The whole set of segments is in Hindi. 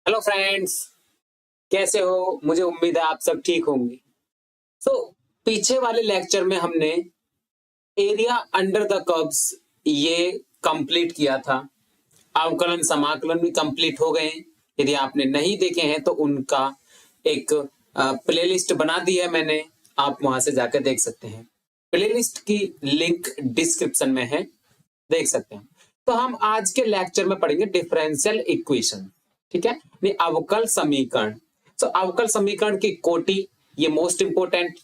हेलो फ्रेंड्स, कैसे हो? मुझे उम्मीद है आप सब ठीक होंगे। सो पीछे वाले लेक्चर में हमने एरिया अंडर द कर्व्स ये कंप्लीट किया था। अवकलन समाकलन भी कंप्लीट हो गए हैं। यदि आपने नहीं देखे हैं तो उनका एक प्लेलिस्ट बना दी है मैंने, आप वहां से जाकर देख सकते हैं। प्लेलिस्ट की लिंक डिस्क्रिप्शन में है, देख सकते हैं। तो हम आज के लेक्चर में पढ़ेंगे डिफरेंशियल इक्वेशन। ठीक है, नहीं अवकल समीकरण। तो अवकल समीकरण की कोटि, ये मोस्ट इंपोर्टेंट,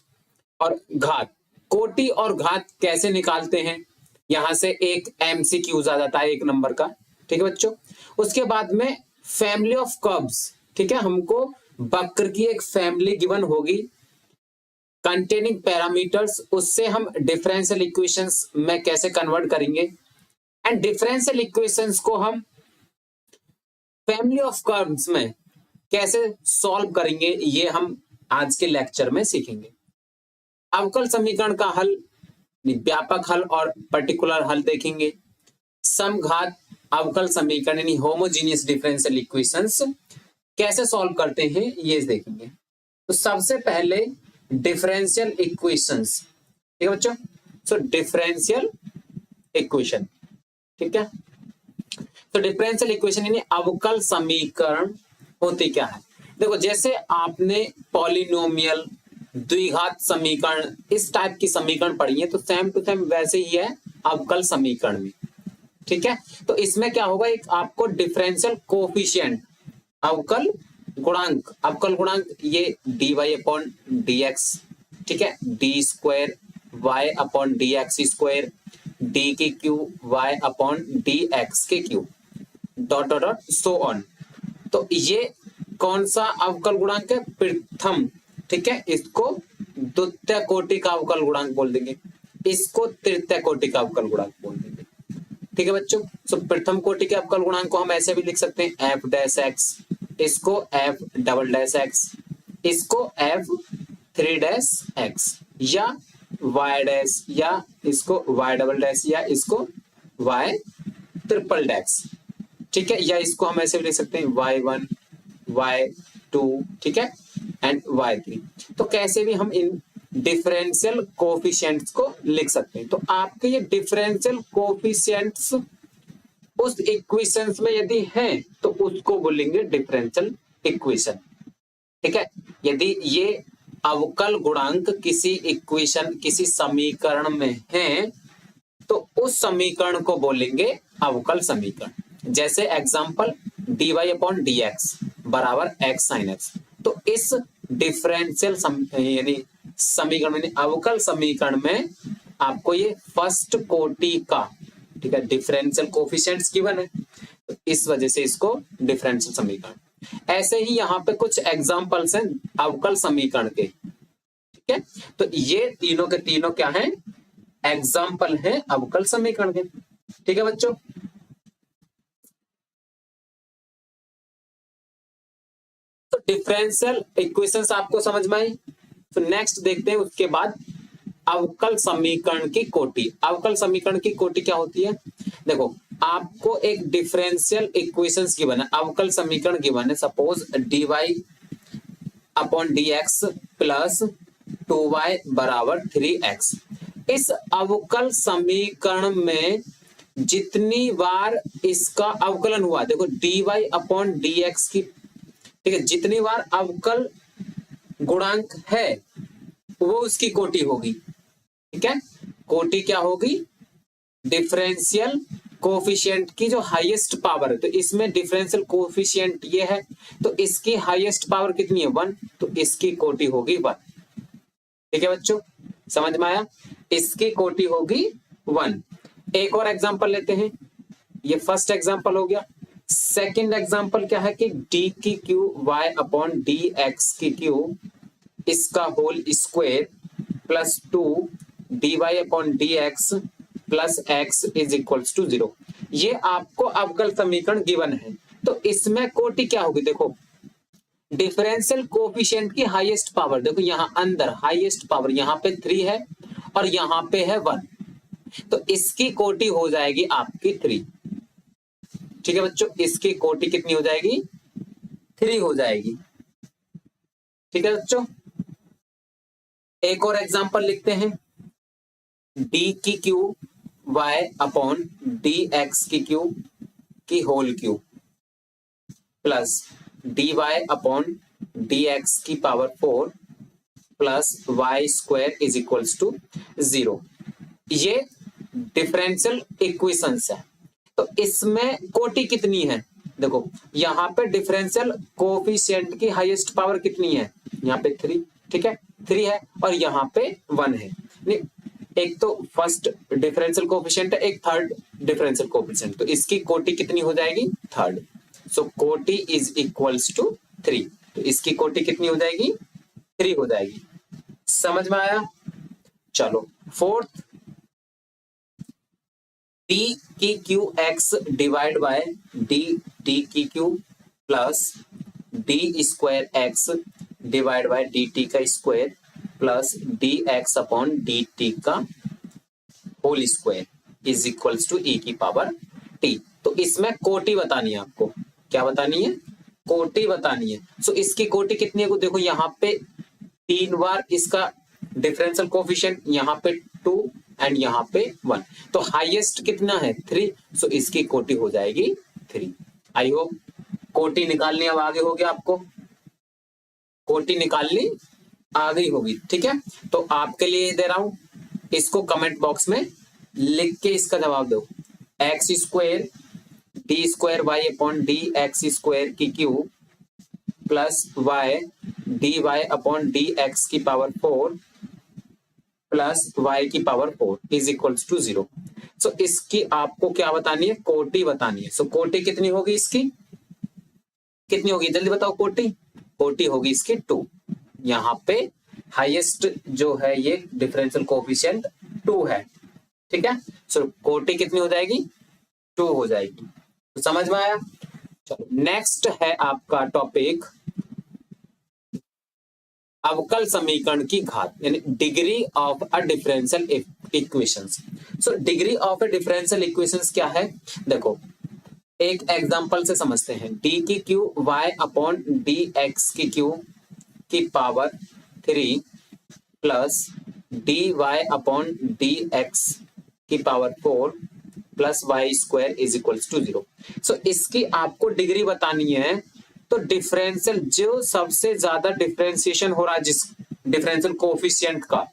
और घात। कोटि और घात कैसे निकालते हैं, यहां से एक एमसीक्यूज आ जाता है 1 नंबर का। ठीक है बच्चों, उसके बाद में फैमिली ऑफ कर्व्स। ठीक है, हमको वक्र की एक फैमिली गिवन होगी कंटेनिंग पैरामीटर्स, उससे हम डिफरेंशियल इक्वेशंस में कैसे कन्वर्ट करेंगे, एंड डिफरेंशियल इक्वेशंस को हम फैमिली ऑफ कर्व्स में कैसे सॉल्व करेंगे, ये हम आज के लेक्चर में सीखेंगे। अवकल समीकरण का हल, व्यापक हल और पर्टिकुलर हल देखेंगे। समघात अवकल समीकरण यानी होमोजीनियस डिफरेंशियल इक्वेशंस कैसे सॉल्व करते हैं, ये देखेंगे। तो सबसे पहले डिफरेंशियल इक्वेशंस। ठीक है बच्चों, सो डिफरेंशियल इक्वेशन। ठीक है, तो डिफरेंशियल इक्वेशन यानी अवकल समीकरण होती क्या है। देखो, जैसे आपने पॉलिनोमियल, द्विघात समीकरण, इस टाइप की समीकरण पढ़ी है, तो सेम टू सेम वैसे ही है अवकल समीकरण में। ठीक है, तो इसमें क्या होगा, एक आपको डिफरेंशियल कोफिशिएंट, अवकल गुणांक, अवकल गुणांक ये dy अपॉन dx। ठीक है, d square y upon dx square, D की क्यू y अपॉन dx के Q, dot dot dot so on. तो ये कौन सा अवकल गुणांक है? प्रथम। ठीक है, इसको द्वितीय कोटि का अवकल गुणांक बोल देंगे, इसको तृतीय कोटि का अवकल गुणांक बोल देंगे। ठीक है बच्चों, तो प्रथम कोटि के अवकल गुणांक को हम ऐसे भी लिख सकते हैं एफ डैश एक्स, इसको एफ डबल डैश एक्स, इसको एफ थ्री डैश एक्स, या वाई डैश, या इसको वाई डबल डैश, या इसको वाई ट्रिपल डैश। ठीक है, या इसको हम ऐसे भी लिख सकते हैं y1 y2, ठीक है, एंड y3। तो कैसे भी हम इन डिफरेंशियल कोफिशिएंट्स को लिख सकते हैं। तो आपके ये डिफरेंशियल कोफिशिएंट्स उस इक्वेशंस में यदि हैं तो उसको बोलेंगे डिफरेंशियल इक्वेशन। ठीक है, यदि ये अवकल गुणांक किसी इक्वेशन, किसी समीकरण में हैं तो उस समीकरण को बोलेंगे अवकल समीकरण। जैसे एग्जांपल dy अपॉन dx बराबर x sin x। तो इस डिफरेंशियल यानी समीकरण यानी अवकल समीकरण में आपको ये फर्स्ट कोटि का, ठीक है, डिफरेंशियल कोफिशिएंट्स गिवन है, तो इस वजह से इसको डिफरेंशियल समीकरण। ऐसे ही यहाँ पे कुछ एग्जांपल्स हैं अवकल समीकरण के। ठीक है, तो ये तीनों के तीनों क्या हैं? एग्जाम्पल है अवकल समीकरण के। ठीक है बच्चों, तो डिफरेंशियल इक्वेशंस आपको समझ में आई। तो नेक्स्ट देखते हैं उसके बाद अवकल समीकरण की कोटि। अवकल समीकरण की कोटि क्या होती है? देखो, आपको एक डिफरेंशियल इक्वेशंस गिवन है, अवकल समीकरण गिवन है, suppose dy upon dx plus 2y बराबर 3x। इस अवकल समीकरण में जितनी बार इसका अवकलन हुआ, देखो dy अपॉन dx की, ठीक है, जितनी बार अवकल गुणांक है वो उसकी कोटि होगी। ठीक है, कोटि क्या होगी? डिफरेंशियल कोफिशिएंट की जो हाईएस्ट पावर है, तो इसमें डिफरेंशियल कोफिशिएंट ये है, तो इसकी हाईएस्ट पावर कितनी है? 1, तो इसकी कोटि होगी 1। ठीक है बच्चों, समझ में आया? इसकी कोटि होगी 1। एक और एग्जांपल लेते हैं, ये फर्स्ट एग्जांपल हो गया। सेकंड एग्जांपल क्या है कि डी की cube y upon D x की क्यू, इसका whole square plus 2 dy upon D x plus X is equals to 0। ये आपको अवकल समीकरण गिवन है, तो इसमें कोटि क्या होगी? देखो, डिफरेंशियल कोफिशिएंट की हाईएस्ट पावर, देखो यहां अंदर हाईएस्ट पावर यहां पे 3 है और यहां पे है 1, तो इसकी कोटि हो जाएगी आपकी 3। ठीक है बच्चों, इसकी कोटि कितनी हो जाएगी? 3 हो जाएगी। ठीक है बच्चों, एक और एग्जांपल लिखते हैं, डी की cube Y upon D x की क्यू की whole cube plus D Y upon D x की power 4 plus Y square is equals to 0। ये डिफरेंशियल इक्वेशंस है। तो इसमें कोटि कितनी है, देखो यहाँ पे डिफरेंशियल कोफिशिएंट की हाईएस्ट पावर कितनी है, यहाँ पे 3, ठीक है 3 है, और यहाँ पे 1 है। नहीं, एक तो फर्स्ट डिफरेंशियल कोफिशिएंट है, एक थर्ड डिफरेंशियल कोफिशिएंट, तो इसकी कोटि कितनी हो जाएगी, थर्ड। सो कोटि इज इक्वल्स टू 3, तो इसकी कोटि कितनी हो जाएगी, 3 हो जाएगी। समझ में आया। चलो फोर्थ, डी की cube x divide by d की cube plus d square x divide by d t का square plus d x upon d t का whole square is equals to e की पावर टी। तो इसमें कोटि बतानी है आपको, क्या बतानी है, कोटि बतानी है। सो इसकी कोटि कितनी है, देखो यहाँ पे 3 बार इसका डिफरेंशियल कोफिशिएंट, यहाँ पे 2 एंड यहाँ पे 1, तो हाईएस्ट कितना है 3, सो इसकी कोटि हो जाएगी 3। आई होप कोटि निकालनी अब आगे हो गया, आपको कोटि निकालनी आ गई होगी। ठीक है, तो आपके लिए दे रहा हूं, इसको कमेंट बॉक्स में लिख के इसका जवाब दो। X square d square Y upon D x square की cube plus y d Y upon D x की पावर 4 प्लस वाई की power 4 is equals to 0। So इसकी आपको क्या बतानी है, कोटि बतानी है। सो कोटि कितनी होगी इसकी, कितनी होगी जल्दी बताओ, कोटि कोटि होगी इसकी 2। यहाँ पे हाईएस्ट जो है ये डिफरेंशियल कोफिशिएंट 2 है। ठीक है, सो कोटि कितनी हो जाएगी, 2 हो जाएगी। तो समझ में आया। चलो नेक्स्ट है आपका टॉपिक अवकल समीकरण की घात, यानी degree of a differential equations. So degree of a differential equations क्या है, देखो एक एग्जांपल से समझते हैं। डी की cube Y upon D x की क्यू की power 3 plus D Y upon D x की power 4 plus Y square is equals to 0। So इसकी आपको डिग्री बतानी है। तो डिफरेंशियल जो सबसे ज्यादा डिफरेंशिएशन हो रहा है जिस डिफरेंशियल कोफिशिएंट का,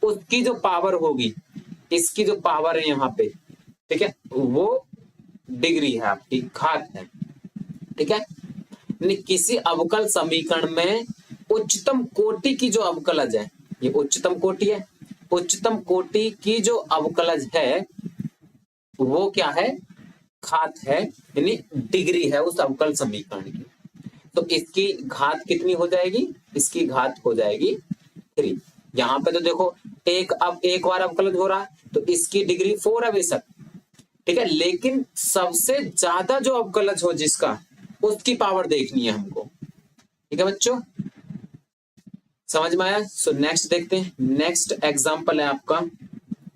उसकी जो पावर होगी, इसकी जो पावर है यहाँ पे, ठीक है, वो डिग्री है आपकी, घात है। ठीक है, किसी अवकल समीकरण में उच्चतम कोटि की जो अवकलज है, ये उच्चतम कोटि है, उच्चतम कोटि की जो अवकलज है वो क्या है, घात है, यानी डिग्री है उस अवकल समीकरण की। तो इसकी घात कितनी हो जाएगी, इसकी घात हो जाएगी 3। यहाँ पे तो देखो एक बार अवकलज हो रहा है, तो इसकी डिग्री 4 है बेशक, ठीक है, लेकिन सबसे ज्यादा जो अवकलज हो जिसका, उसकी पावर देखनी है हमको। ठीक है बच्चों, समझ में आया। सो नेक्स्ट देखते हैं, नेक्स्ट एग्जांपल है आपका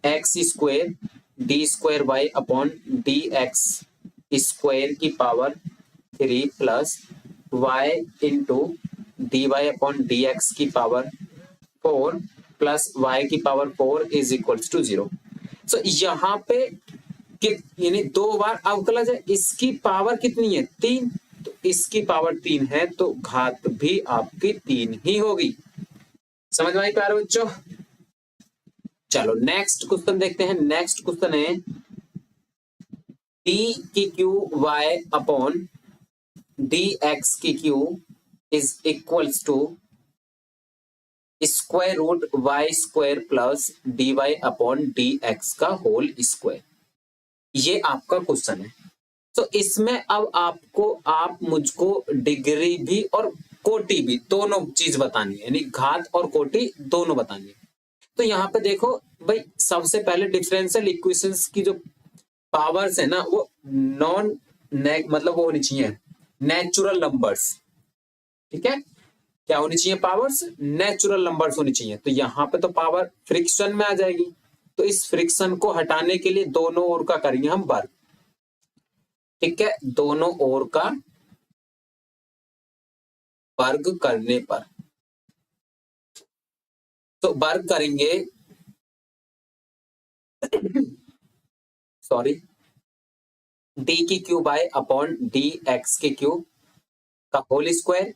x square d square Y upon D x square की power 3 plus y into d Y upon D x की पावर 4 प्लस वाई की power 4 is equals to 0। So यहाँ पे यानी 2 बार अवकलज है, इसकी पावर कितनी है 3, तो इसकी पावर 3 है, तो घात भी आपकी 3 ही होगी। समझ में आई प्यारे बच्चों। चलो नेक्स्ट क्वेश्चन देखते हैं। नेक्स्ट क्वेश्चन है डी की cube Y upon D x की Q is equals to square root y square plus D Y upon D x का होल स्क्वायर। ये आपका क्वेश्चन है। तो इसमें अब आप मुझको डिग्री भी और कोटि भी दोनों चीज बतानी है, यानी घात और कोटि दोनों बतानी है। तो यहाँ पे देखो भाई, सबसे पहले डिफरेंशियल इक्वेशंस की जो पावर्स है ना, वो मतलब वो होनी चाहिए नेचुरल नंबर्स। ठीक है, क्या होनी चाहिए, पावर्स नेचुरल नंबर्स होनी चाहिए। तो यहाँ पे तो पावर फ्रिक्शन में आ जाएगी, तो इस फ्रिक्शन को हटाने के लिए दोनों ओर का करेंगे हम वर्ग। ठीक है, दोनों ओर का वर्ग करने पर, तो वर्ग करेंगे सॉरी डी की cube by upon D X के क्यूब का whole square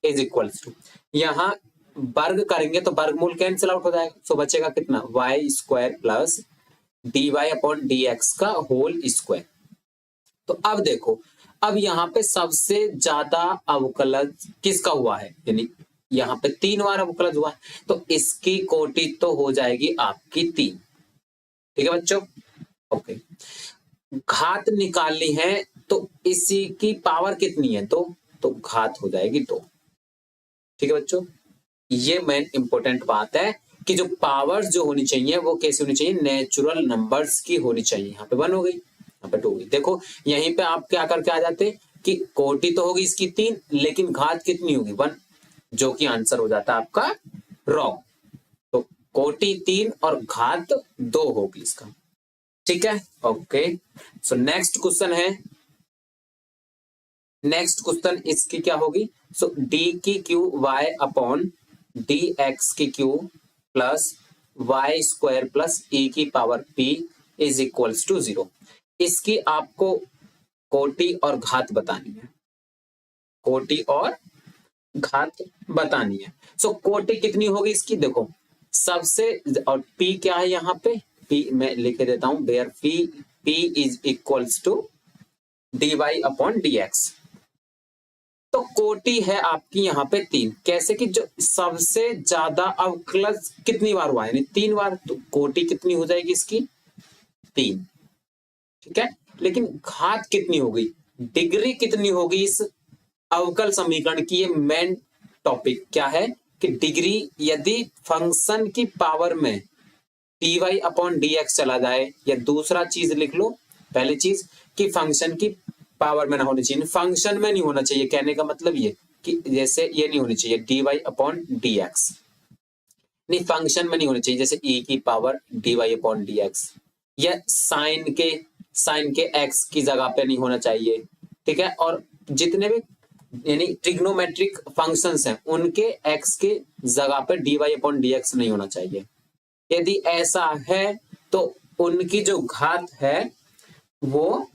is equals to, यहाँ वर्ग करेंगे तो वर्गमूल कैंसिल आउट हो जाएगा, सो बचेगा कितना Y square plus D Y upon D x का होल स्क्वायर। तो अब देखो, अब यहाँ पे सबसे ज्यादा अवकलज किसका हुआ है, यानी यहाँ पे 3 बार अवकलज हुआ है, तो इसकी कोटि तो हो जाएगी आपकी 3। ठीक है बच्चों, ओके। घात निकालनी है तो इसी की पावर कितनी है, तो घात हो जाएगी 2। ठीक है बच्चों, ये मेन इंपॉर्टेंट बात है कि जो पावर्स जो होनी चाहिए वो कैसी होनी चाहिए, नेचुरल नंबर्स की होनी चाहिए। यहाँ पे 1 हो गई, यहाँ पे 2 हो गई। देखो यहीं पे आप क्या करके आ जाते कि कोटि तो होगी इसकी 3, लेकिन घात कितनी होगी 1, जो कि आंसर हो जाता है आपका रॉन्ग। तो कोटि 3 और घात 2 होगी इसका। ठीक है, ओके। सो नेक्स्ट क्वेश्चन है, नेक्स्ट क्वेश्चन इसकी क्या होगी, सो डी की cube Y upon D x की cube plus Y square plus e की power p is equals to 0। इसकी आपको कोटि और घात बतानी है, कोटि और घात बतानी है। सो कोटि कितनी होगी इसकी, देखो सबसे, और पी क्या है यहाँ पे, पी मैं लिख देता हूं, where P is equals to D Y upon D X. तो कोटि है आपकी यहाँ पे 3, कैसे कि जो सबसे ज्यादा अवकलज कितनी बार हुआ है, यानी 3 बार, तो कोटि कितनी हो जाएगी इसकी 3। ठीक है, लेकिन घात कितनी होगी, डिग्री कितनी होगी इस अवकल समीकरण की, ये मेन टॉपिक क्या है कि डिग्री, यदि फंक्शन की पावर में D Y upon D X चला जाए, या दूसरा चीज लिख लो, पहली चीज कि फंक्शन की पावर में ना होनी चाहिए, फंक्शन में नहीं होना चाहिए, कहने का मतलब ये कि जैसे ये नहीं होनी चाहिए D Y upon D X, नहीं फंक्शन में नहीं होनी चाहिए, जैसे ई की power D Y upon D X, या साइन के एक्स की जगह पे नहीं होना चाहिए। ठीक है, और जितने भी यानी ट्रिग्नोमेट्रिक फंक्शंस हैं उनके एक्स के जगह पे D Y upon D X नहीं होना चाहिए। यदि ऐसा है तो उनकी जो घात है वो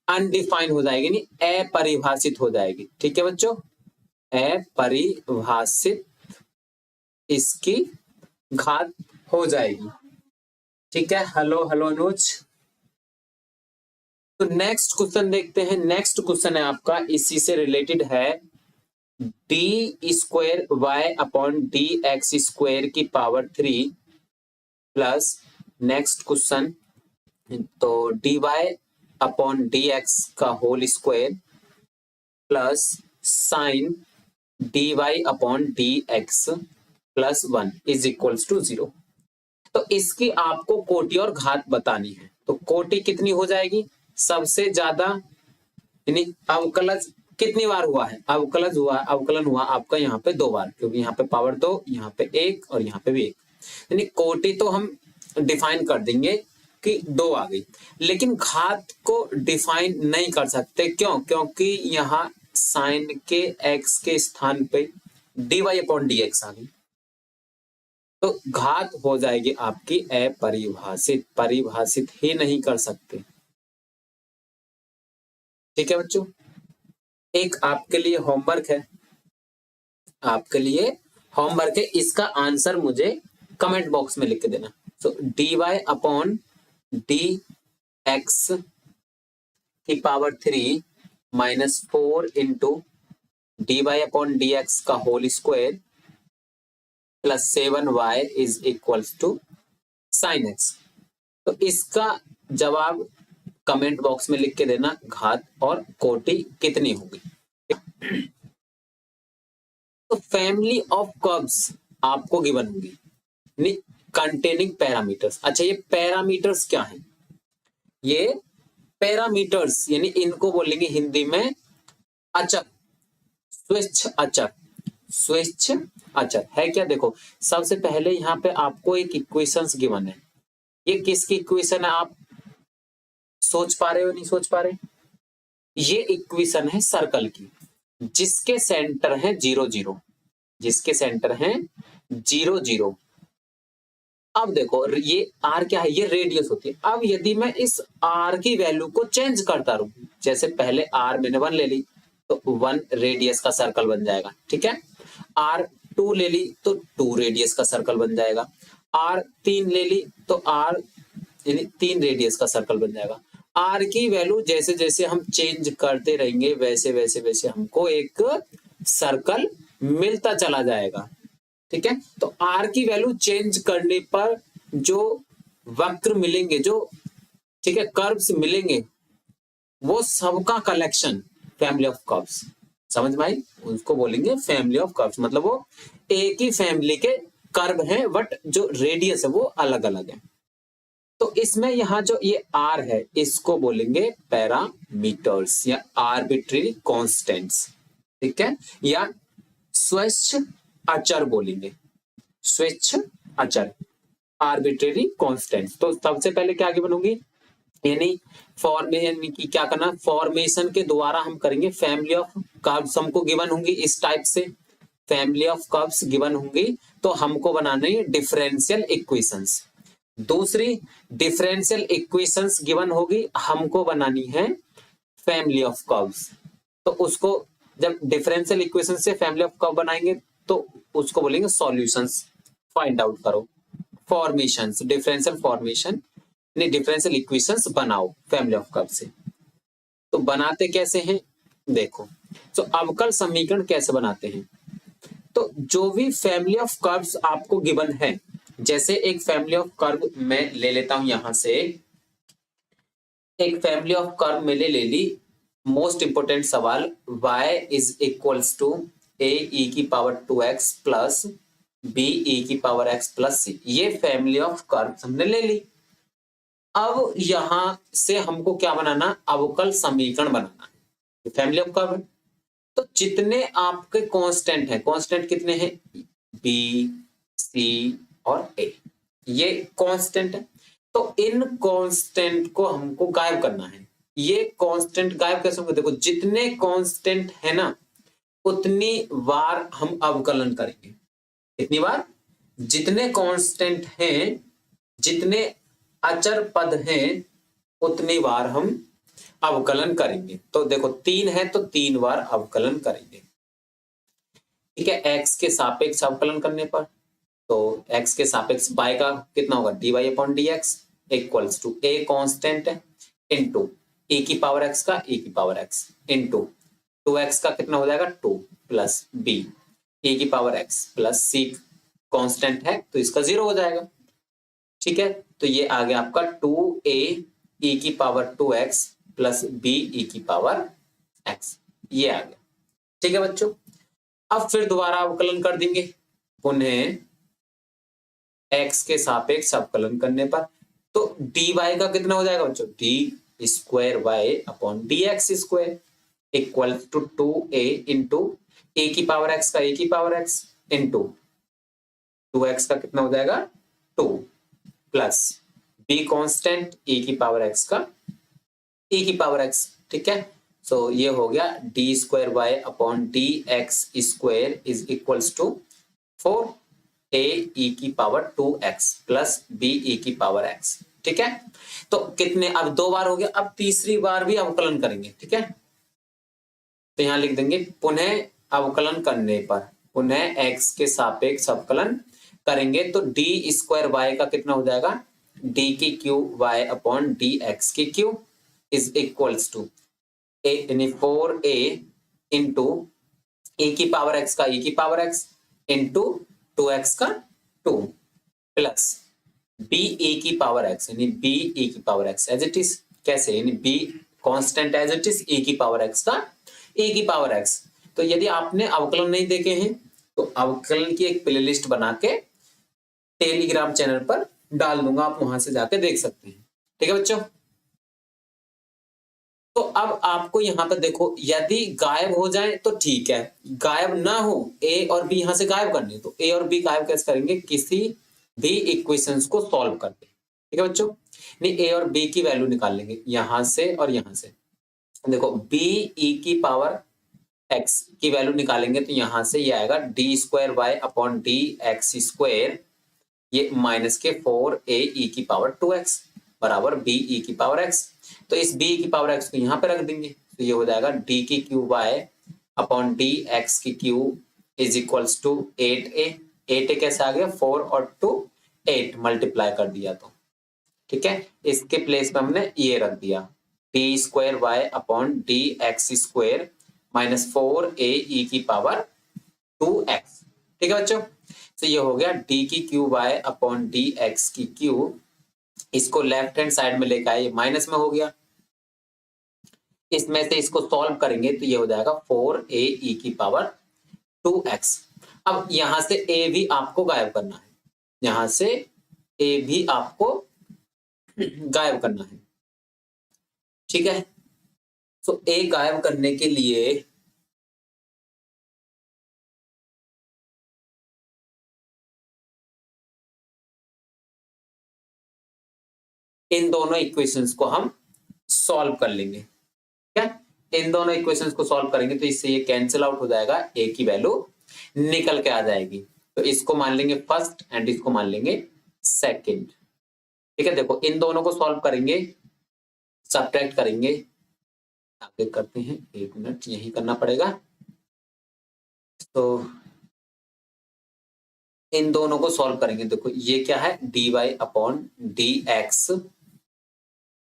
अनडिफाइंड हो जाएगी, नहीं अपरिभाषित हो जाएगी। ठीक है बच्चों, अपरिभाषित इसकी घात हो जाएगी। ठीक है, हेलो हेलो अनुज। तो नेक्स्ट क्वेश्चन देखते हैं, नेक्स्ट क्वेश्चन है आपका इसी से रिलेटेड है, d square Y upon D x square की पावर 3 प्लस नेक्स्ट क्वेश्चन, तो d Y upon D x का whole square plus sine d Y upon D x plus 1 is equals to 0। तो इसकी आपको कोटि और घात बतानी है। तो कोटि कितनी हो जाएगी, सबसे ज्यादा यानी अवकलज कितनी बार हुआ है, अवकलन हुआ आपका यहाँ पे 2 बार, क्योंकि यहाँ पे पावर 2, यहाँ पे 1 और यहाँ पे भी 1, यानी कोटि तो हम डिफाइन कर देंगे कि 2 आ गई, लेकिन घात को डिफाइन नहीं कर सकते। क्यों, क्योंकि यहाँ साइन के एक्स के स्थान पे D Y upon D x आ गई, तो घात हो जाएगी आपकी अपरिभाषित, परिभाषित ही नहीं कर सकते। ठीक है बच्चों, एक आपके लिए होमवर्क है, आपके लिए होमवर्क है, इसका आंसर मुझे कमेंट बॉक्स में लिख के देना। So d Y upon D x की power 3 minus 4 into d Y upon D x का whole square plus 7y is equals to sine x. तो इसका जवाब कमेंट बॉक्स में लिख के देना, घात और कोटि कितनी होगी। तो फैमिली ऑफ कर्व्स आपको गिवन होगी कंटेनिंग पैरामीटर्स। अच्छा, ये पैरामीटर्स क्या है, ये पैरामीटर्स यानी इनको बोलेंगे हिंदी में अचर, स्वेच्छ अचर, स्वेच्छ अचर है क्या। देखो सबसे पहले यहाँ पे आपको एक इक्वेशंस गिवन है, ये किसकी इक्वेशन है, आप सोच पा रहे हो नहीं सोच पा रहे, ये इक्वेशन है सर्कल की। जिसके सेंटर है 0 0, जिसके सेंटर है 0 0। अब देखो ये r क्या है, ये रेडियस होती है। अब यदि मैं इस r की वैल्यू को चेंज करता रहूं, जैसे पहले r मैंने 1 ले ली तो 1 रेडियस का सर्कल बन जाएगा, ठीक है। r 2 ले ली तो 2 रेडियस का सर्कल बन जाएगा। r 3 ले ली तो r यानी 3 रेडियस का सर्कल बन जाएगा। r की वैल्यू जैसे जैसे हम चेंज करते रहेंगे वैसे वैसे वैसे हमको एक सर्कल मिलता चला जाएगा, ठीक है। तो r की वैल्यू चेंज करने पर जो वक्र मिलेंगे, जो ठीक है कर्व्स मिलेंगे, वो सबका कलेक्शन फैमिली ऑफ कर्व्स, समझ में आई? उसको बोलेंगे फैमिली ऑफ कर्व्स, मतलब वो एक ही फैमिली के कर्व हैं बट जो रेडियस है वो अलग अलग है। तो इसमें यहाँ जो ये r है इसको बोलेंगे पैरामीटर्स या आर्बिट्रेरी कांस्टेंट्स, ठीक है, या स्वच्छ अचर बोलेंगे, स्वच्छ अचर, आर्बिट्रेरी कांस्टेंट्स। तो सबसे पहले क्या आगे बनूंगी, यानी यानी कि क्या करना, फॉर्मेशन के द्वारा हम करेंगे फैमिली ऑफ कर्व्स। हमको गिवन होंगी इस टाइप से, फैमिली ऑफ कर्व्स गिवन होंगी तो हमको बनानी है डिफरेंशियल इक्वेशंस। दूसरी डिफरेंशियल इक्वेशंस गिवन होगी, हमको बनानी है फैमिली ऑफ कर्व्स। तो उसको जब डिफरेंशियल इक्वेशन से फैमिली ऑफ कर्व बनाएंगे तो उसको बोलेंगे सॉल्यूशंस, फाइंड आउट करो। फॉर्मेशंस, डिफरेंशियल फॉर्मेशन यानी डिफरेंशियल इक्वेशंस बनाओ फैमिली ऑफ कर्व से। तो बनाते कैसे हैं देखो, तो अवकल समीकरण कैसे बनाते हैं। तो जो भी फैमिली ऑफ कर्व्स आपको गिवन है, जैसे एक फैमिली ऑफ कर्व मैं ले लेता हूं, यहां से एक फैमिली ऑफ कर्व मैंने ले ली। मोस्ट इंपोर्टेंट सवाल, y is equals to a e की power 2x plus b e की पावर x प्लस c, ये फैमिली ऑफ कर्व हमने ले ली। अब यहां से हमको क्या बनाना, अवकल समीकरण बनाना है, फैमिली ऑफ कर्व है। तो जितने आपके कांस्टेंट हैं, कांस्टेंट कितने हैं, b c और a, ये कांस्टेंट है। तो इन कांस्टेंट को हमको गायब करना है। ये कांस्टेंट गायब कैसे होंगे, देखो जितने कांस्टेंट है ना उतनी बार हम अवकलन करेंगे। कितनी बार, जितने कांस्टेंट हैं, जितने अचर पद हैं उतनी बार हम अवकलन करेंगे। तो देखो 3 है तो 3 बार अवकलन करेंगे, ठीक है। x के सापेक्ष अवकलन करने पर तो x के सापेक्ष y का कितना होगा, dy upon dx equals to a constant है इनटू e की पावर x का e की पावर x इनटू 2x का कितना हो जाएगा 2 प्लस b e की power x plus c constant है तो इसका 0 हो जाएगा, ठीक है। तो ये आ गया आपका 2a e की power 2x plus b e की पावर x, ये आ गया, ठीक है बच्चों। अब फिर दोबारा अवकलन कर देंगे, पुनः x के सापेक्ष अवकलन करने पर तो dy का कितना हो जाएगा बच्चों, d square y upon dx square equal to 2a into a की पावर x का a की पावर x इंटू 2x का कितना हो जाएगा 2 प्लस b कांस्टेंट e की पावर x का e की पावर x, ठीक है। सो ये हो गया D square Y upon D x square is equals to 4 a e की power 2x plus b e की पावर x, ठीक है। तो कितने, अब 2 बार हो गया, अब तीसरी बार भी अवकलन करेंगे, ठीक है। तो यहां लिख देंगे पुनः अवकलन करने पर, पुनः x के सापेक्ष अवकलन करेंगे तो डी स्क्वायर वाई का कितना हो जाएगा, डी की cube Y upon D x की Q is equals to A यानी 4a इंटू ए की पावर x का e की पावर x इंटू 2x का 2 प्लस b e की पावर x यानी b e की power x as it is, कैसे, यानी b constant as it is e की पावर x का e की पावर x। तो यदि आपने अवकलन नहीं देखे हैं तो अवकलन की एक प्लेलिस्ट बना के टेलीग्राम चैनल पर डाल दूंगा, आप वहां से जाके देख सकते हैं, ठीक है बच्चों। तो अब आपको यहां पर देखो, यदि गायब हो जाए तो ठीक है, गायब ना हो, ए और बी यहां से गायब करने, तो ए और बी गायब कैसे करेंगे, किसी भी इक्वेशंस को सॉल्व करके, ठीक है बच्चों। नहीं, ए और बी की वैल्यू निकाल लेंगे यहां से और यहां से। देखो बी ई की पावर x की वैल्यू निकालेंगे तो यहां से ये आएगा D square Y upon D x square, ये माइनस के 4a e की पावर 2x बराबर b e की पावर x। तो इस b की पावर x को यहाँ पे रख देंगे तो ये हो जाएगा d की cube Y upon D x की Q is equals to 8a। 8a कैसे आ गया, 4 और 2 8 मल्टीप्लाई कर दिया तो ठीक है। इसके प्लेस पे हमने ये रख दिया D square Y upon D x square minus 4a e की पावर 2x। ठीक है बच्चों, तो ये हो गया d की cube Y upon D x की क्यू, इसको लेफ्ट हैंड साइड में लेकर आए, माइनस में हो गया। इसमें से इसको सॉल्व करेंगे तो ये हो जाएगा 4a e की पावर 2x। अब यहां से a भी आपको गायब करना है, यहां से a भी आपको गायब करना है। ठीक है, तो a गायब करने के लिए इन दोनों इक्वेशंस को हम सॉल्व कर लेंगे। क्या, इन दोनों इक्वेशंस को सॉल्व करेंगे तो इससे ये कैंसिल आउट हो जाएगा, a की वैल्यू निकल के आ जाएगी। तो इसको मान लेंगे फर्स्ट एंड इसको मान लेंगे सेकंड। ठीक है, देखो इन दोनों को सॉल्व करेंगे, सब्ट्रैक्ट करेंगे, आगे करते हैं, एक मिनट यही करना पड़ेगा। तो इन दोनों को सॉल्व करेंगे, देखो ये क्या है, D Y upon D x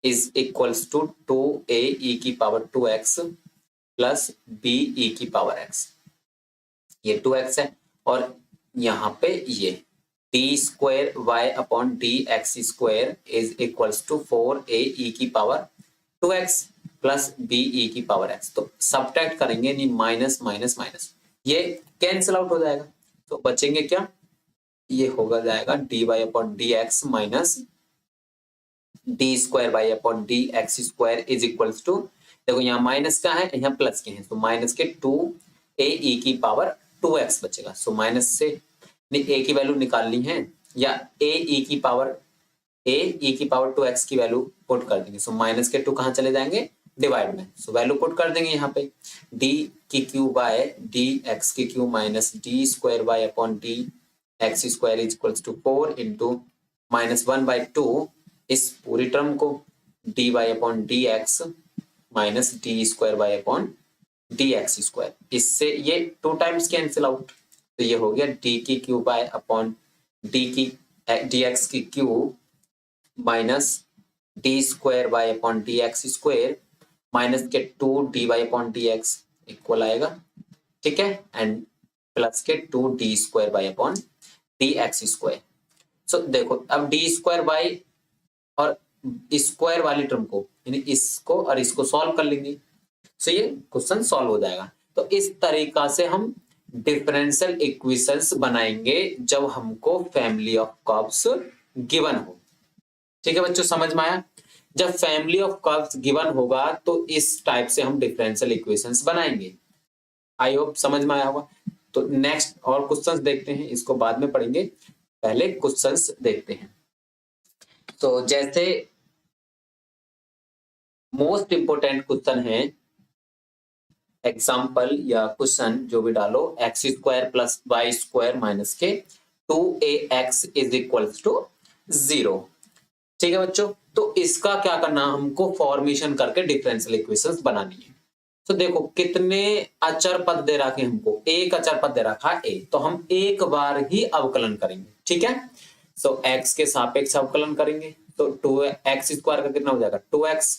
is equals to 2a e की power 2x plus b e की पावर x, ये 2x है। और यहाँ पे ये D square Y upon D x square is equals to 4a e की power 2x plus b e की पावर x। तो सब्ट्रैक्ट करेंगे, नहीं माइनस माइनस माइनस, ये कैंसिल आउट हो जाएगा। तो बचेंगे क्या, ये होगा जाएगा d Y upon D x minus D square Y upon D x square is equals to, देखो यहाँ माइनस का है यहाँ प्लस के हैं, तो माइनस के 2a e की पावर 2x बचेगा। सो माइनस से a की वैल्यू निकालनी है या a e की पावर 2x की वैल्यू पुट कर देंगे। सो माइनस के 2 कहाँ चले जाएंगे, डिवाइड में, सो वैल्यू पुट कर देंगे यहाँ पे d की क्यू बाय डी एक्स की cube minus D square Y upon D x square is equals to 4 into minus 1/2 इस पूरी टर्म को D Y upon D x minus D square Y upon D x square, इससे ये 2 टाइम्स कैंसिल आउट, तो ये हो गया डी की cube y upon D x की cube minus D square Y upon D x square minus k 2 d Y upon D x equal आएगा। ठीक है, and plus k 2 d square Y upon D x square. So देखो अब डी स्क्वायर वाई और स्क्वायर वाली टर्म को यानी इसको और इसको सॉल्व कर लेंगे, सो ये क्वेश्चन सॉल्व हो जाएगा। तो इस तरीका से हम डिफरेंशियल इक्वेशंस बनाएंगे जब हमको फैमिली ऑफ कर्व्स गिवन हो। ठीक है बच्चों, समझ में आया? जब फैमिली ऑफ कर्व्स गिवन होगा तो इस टाइप से हम डिफरेंशियल इक्वेशंस बनाएंगे। आई होप समझ में आया होगा। तो नेक्स्ट और क्वेश्चंस देखते हैं, इसको बाद में पढ़ेंगे, पहले क्वेश्चंस देखते हैं। तो जैसे मोस्ट इंपोर्टेंट क्वेश्चन है, एग्जाम्पल या क्वेश्चन जो भी डालो, X square plus Y square minus के 2ax इज इक्वल्स टू 0। ठीक है बच्चों, तो इसका क्या करना, हमको फॉर्मेशन करके डिफरेंशियल इक्वेशंस बनानी है। तो देखो कितने अचर पद दे रखे हमको, एक अचर पद दे रखा है a, तो हम एक बार ही अवकलन करेंगे। ठीक है, सो x के सापेक्ष अवकलन करेंगे, तो 2x स्क्वायर का कितना हो जाएगा 2x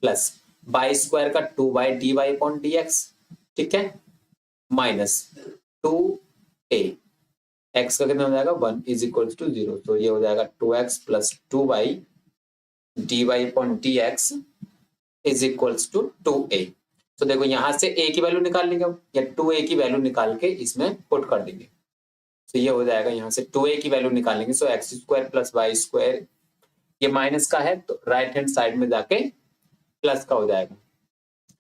प्लस वाई स्क्वायर का 2y dy अपॉन dx। ठीक है, माइनस 2a, x का कितना हो जाएगा 1 इज इक्वल टू 0, तो ये हो जाएगा 2x plus 2y dy upon dx is equal to 2a। तो देखो यहां से a की वैल्यू निकाल लेंगे या 2a की वैल्यू निकाल के इसमें पुट कर देंगे, तो ये हो जाएगा यहाँ से 2a की वैल्यू निकालेंगे, so x square plus Y square, ये माइनस का है तो राइट हैंड साइड में जाके प्लस का हो जाएगा।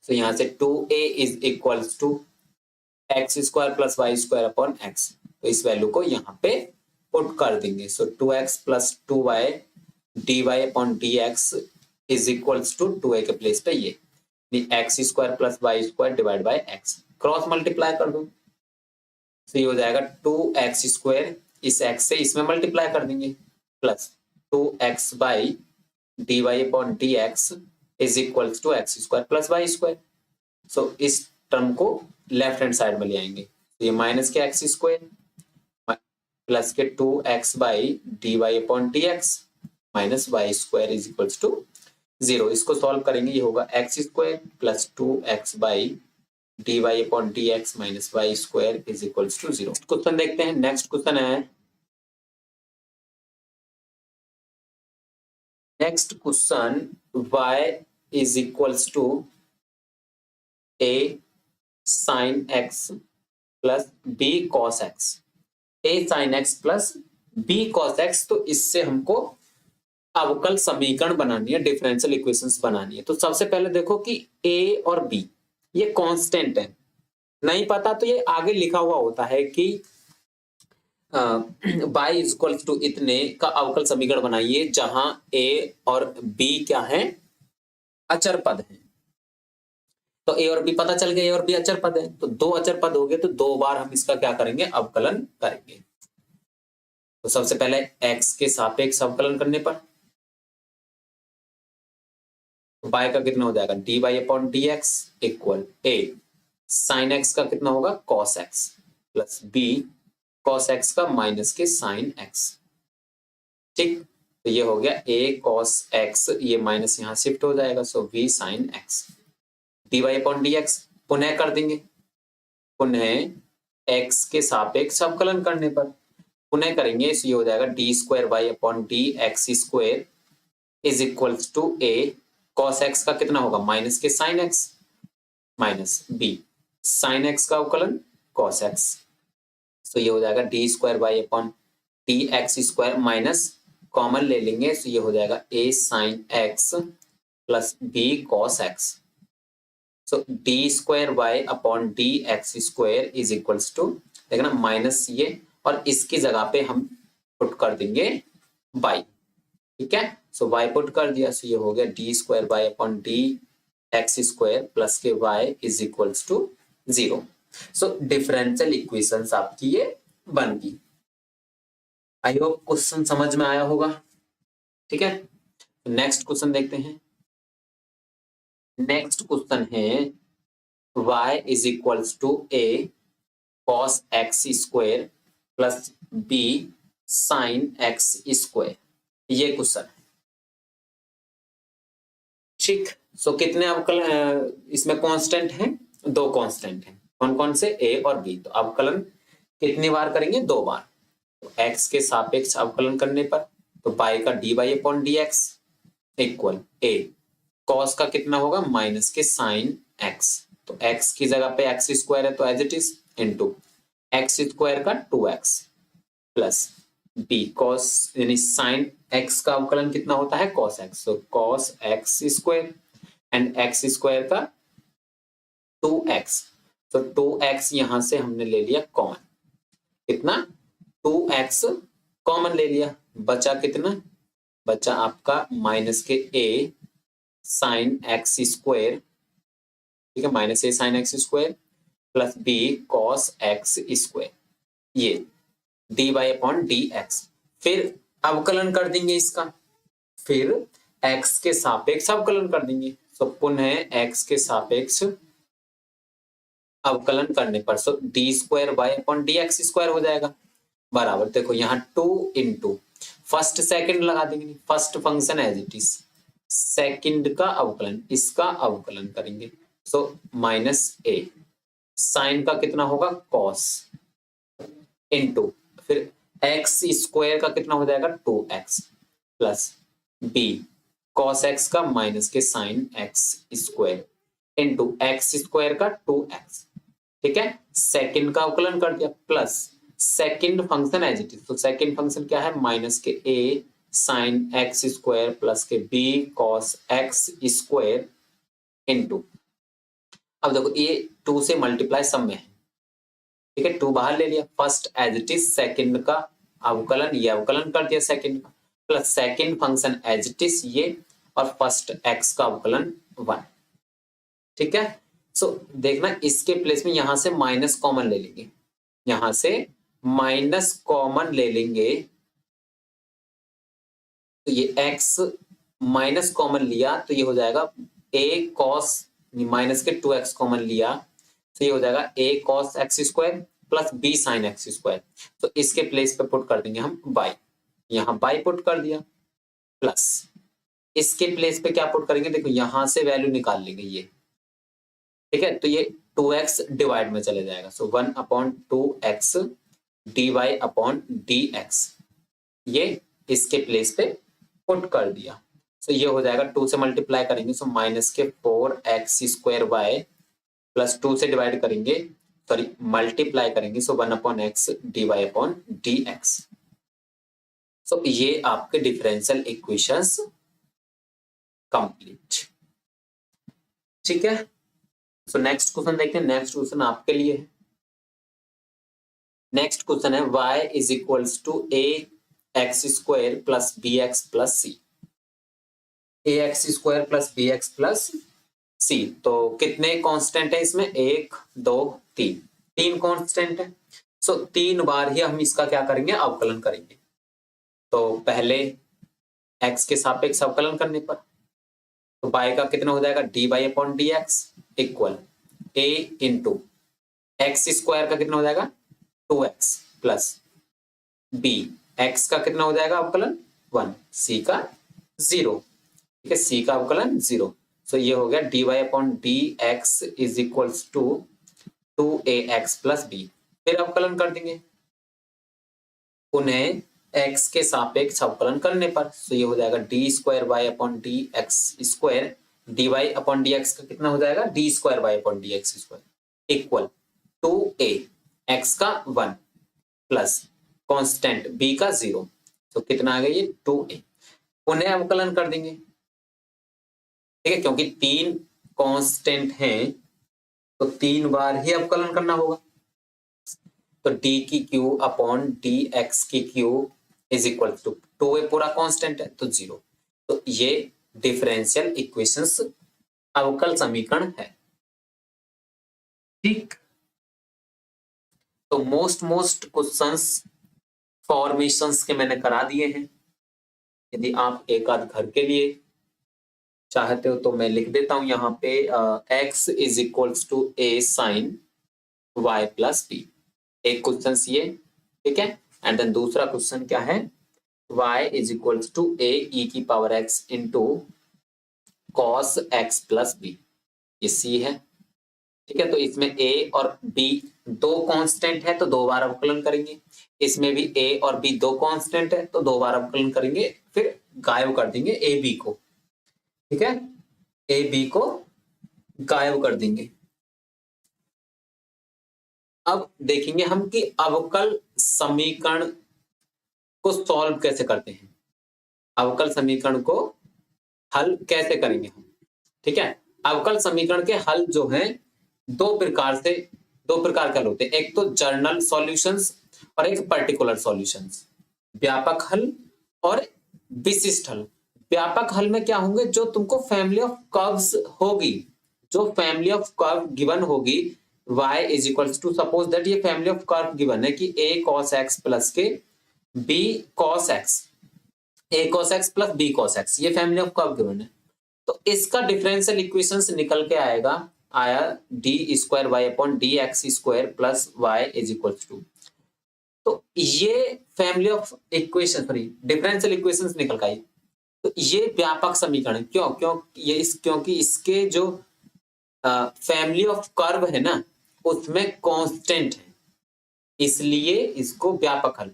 तो यहाँ से 2a is equals to x square plus Y square upon x, तो इस वैल्यू को यहाँ पे पुट कर देंगे। So 2x plus 2y dy upon dx is equals to 2a के प्लेस पे ये, x square plus Y square divide by x, cross multiply कर दो तो ये हो जाएगा 2x² इस x से इसमें मल्टीप्लाई कर देंगे plus 2x by d Y upon D x is equal to x square plus Y square. So इस टर्म को लेफ्ट हैंड साइड में ले आएंगे तो ये माइनस के एक्स स्क्वायर प्लस के 2x by d Y upon D x minus y square is equal to 0। इसको सॉल्व करेंगे, ये होगा x square plus 2x by d Y upon D x minus y square is equal to 0। Question देखते हैं। नेक्स्ट क्वेश्चन है, next question y is equals to a sin x plus b cos x, a sin x plus b cos x। तो इससे हमको अवकल समीकरण बनानी है, डिफरेंशियल इक्वेशंस बनानी है। तो सबसे पहले देखो कि a और b ये कांस्टेंट है, नहीं पता तो ये आगे लिखा हुआ होता है कि y इज इक्वल टू इतने का अवकल समीकरण बनाइए जहां a और b क्या है, अचर पद है। तो a और b पता चल गया, a और b अचर पद है, तो दो अचर पद हो गए तो दो बार हम इसका क्या करेंगे, अवकलन करेंगे। तो सबसे पहले x के सापेक्ष अवकलन करने पर y का कितना हो जाएगा, d Y upon D x equal a sign x का कितना होगा, cos x plus b cos x का माइनस के साइन x। ठीक, तो ये हो गया a cos x, ये माइनस यहां शिफ्ट हो जाएगा, so v sine x d Y upon D x पुनः कर देंगे, पुनः x के सापेक्ष अवकलन करने पर पुनः करेंगे, सो ये हो जाएगा d square Y upon D x square is equal to a cos x का कितना होगा, माइनस के sine x minus b sine x का अवकलन cos x। तो ये हो जाएगा d square Y upon D x square minus common ले लेंगे, तो ये हो जाएगा a sign x plus b cos x। So d square Y upon D x square is equals to, देखना माइनस ये और इसकी जगह पे हम पुट कर देंगे y। ठीक है, सो y पुट कर दिया, सो ये हो गया D square Y upon D x square plus के y is equals to 0। So differential equations आपकी ये बन गई। आई होप क्वेश्चन समझ में आया होगा। ठीक है, नेक्स्ट क्वेश्चन देखते हैं। नेक्स्ट क्वेश्चन है y is equals to a cos x square plus b sin x square, ये क्वेश्चन है। ठीक, सो कितने अवकलन इसमें कांस्टेंट हैं, दो कांस्टेंट हैं, कौन कौन से, a और b। तो अवकलन कितनी बार करेंगे, दो बार। तो x के सापेक्ष अवकलन करने पर तो y का d Y upon D x equal a cos का कितना होगा, माइनस के साइन x, तो x की जगह पे x स्क्वायर है तो as it is into x square का 2x प्लस b cos यानी साइन x का अवकलन कितना होता है, cos x, so cos x square and x square का 2x, तो 2x यहां से हमने ले लिया कॉमन, कितना 2x कॉमन ले लिया, बचा कितना, बचा आपका माइनस के a साइन x स्क्वायर, ठीक है, minus a sign x square plus b cos x square, ये d Y upon D x. फिर अवकलन कर देंगे इसका, फिर x के सापेक्ष अवकलन कर देंगे, सो पुनः x के सापेक्ष अवकलन करने पर so d square Y upon D x square हो जाएगा बराबर, देखो यहाँ 2 इंटू फर्स्ट सेकंड लगा देंगे, first function as it is, second का अवकलन, इसका अवकलन करेंगे, सो माइनस a साइन का कितना होगा, cos इंटू फिर x स्क्वायर का कितना हो जाएगा, 2x plus b cos x का माइनस के sine x square into x square का 2x। ठीक है, सेकंड का अवकलन कर दिया plus second function as it is, तो सेकंड फंक्शन क्या है, माइनस के a sign x square plus के b cos x square into, अब देखो ये 2 से मल्टीप्लाई सब में है, ठीक है, 2 बाहर ले लिया, first as it is second का अवकलन, ये अवकलन कर दिया सेकंड का, plus second function as it is ये, और फर्स्ट x का अवकलन 1। ठीक है। सो देखना इसके प्लेस में यहां से माइनस कॉमन ले लेंगे, यहां से माइनस कॉमन ले लेंगे, तो ये x माइनस कॉमन लिया तो ये हो जाएगा a cos, माइनस के 2x कॉमन लिया तो ये हो जाएगा a cos x square plus b sin x square. तो इसके प्लेस पे पुट कर देंगे हम y, यहाँ y पुट कर दिया, प्लस इसके प्लेस पे क्या पुट करेंगे, देखो यहां से वैल्यू निकाल लेंगे ये, ठीक है। तो ये 2x डिवाइड में चले जाएगा, सो 1/2x dy अपॉन dx, ये इसके प्लेस पे पुट कर दिया। सो ये हो जाएगा 2 से मल्टीप्लाई करेंगे, सो माइनस के 4x स्क्वायर वाई प्लस 2 से डिवाइड करेंगे, सॉरी मल्टीप्लाई करेंगे, सो 1/x dy अपॉन dx। सो ये आपके डिफरेंशियल इक्वेशंस कंप्लीट, ठीक है। सो नेक्स्ट क्वेश्चन देखते हैं। नेक्स्ट क्वेश्चन आपके लिए है। नेक्स्ट क्वेश्चन है y is equals to ax square plus bx plus c, ax square plus bx plus c। तो कितने कांस्टेंट है इसमें, 1 2 3, 3 कांस्टेंट है। सो 3 बार ही हम इसका क्या करेंगे, अवकलन करेंगे। तो पहले x के सापेक्ष अवकलन करने पर तो y का कितना हो जाएगा, dy upon dx equal a into x square का कितना हो जाएगा 2x प्लस b, x का कितना हो जाएगा अवकलन 1, c का 0, ठीक है, c का अवकलन 0। सो ये हो गया dy upon dx is equals to 2ax plus b। फिर अवकलन कर देंगे उन्हें x के सापेक्ष अवकलन करने पर, सो ये हो जाएगा d square y upon D x square, dy upon dx का कितना हो जाएगा d square y upon dx square equal 2a, x का 1 प्लस कांस्टेंट b का 0, तो कितना आ गया ये 2a। उन्हें अवकलन कर देंगे, ठीक है, क्योंकि 3 कांस्टेंट हैं तो 3 बार ही अवकलन करना होगा। तो d की क्यू अपॉन डी एक्स की Q is equal to 2a पूरा कांस्टेंट है तो 0। तो ये डिफरेंशियल इक्वेशंस अवकल समीकरण है, ठीक। तो मोस्ट क्वेश्चंस फॉर्मेशंस के मैंने करा दिए हैं। यदि आप एक आध घर के लिए चाहते हो तो मैं लिख देता हूं यहाँ पे x is equals to a sine y plus b, एक क्वेश्चन ये, ठीक है। एंड देन दूसरा क्वेश्चन क्या है, y is equals to a e की power x into cos x plus b, ये c है, ठीक है। तो इसमें a और b दो कांस्टेंट है तो 2 बार अवकलन करेंगे, इसमें भी a और b दो कांस्टेंट है तो 2 बार अवकलन करेंगे, फिर गायब कर देंगे a b को, ठीक है, a b को गायब कर देंगे। अब देखेंगे हम कि अवकल समीकरण को सॉल्व कैसे करते हैं, अवकल समीकरण को हल कैसे करेंगे हम, ठीक है। अवकल समीकरण के हल जो हैं दो प्रकार के हल होते हैं, एक तो जनरल सॉल्यूशंस और एक पर्टिकुलर सॉल्यूशंस, व्यापक हल और विशिष्ट हल। व्यापक हल में क्या होंगे, जो तुमको फैमिली ऑफ कर्व्स होगी, जो फैमिली ऑफ कर्व गिवन होगी, y is equals to, suppose that ये फैमिली ऑफ कर्व गिवन है कि a cos x प्लस के b cos x, a cos x plus b cos x, ये फैमिली ऑफ कर्व गिवन है। तो इसका डिफरेंशियल इक्वेशंस निकल के आया d square Y upon D x square plus y is equals to, तो ये family of equation, sorry differential equations निकल के आई। तो ये व्यापक समीकरण क्योंकि इसके जो फैमिली ऑफ कर्व है ना उसमें कांस्टेंट है, इसलिए इसको व्यापक हल।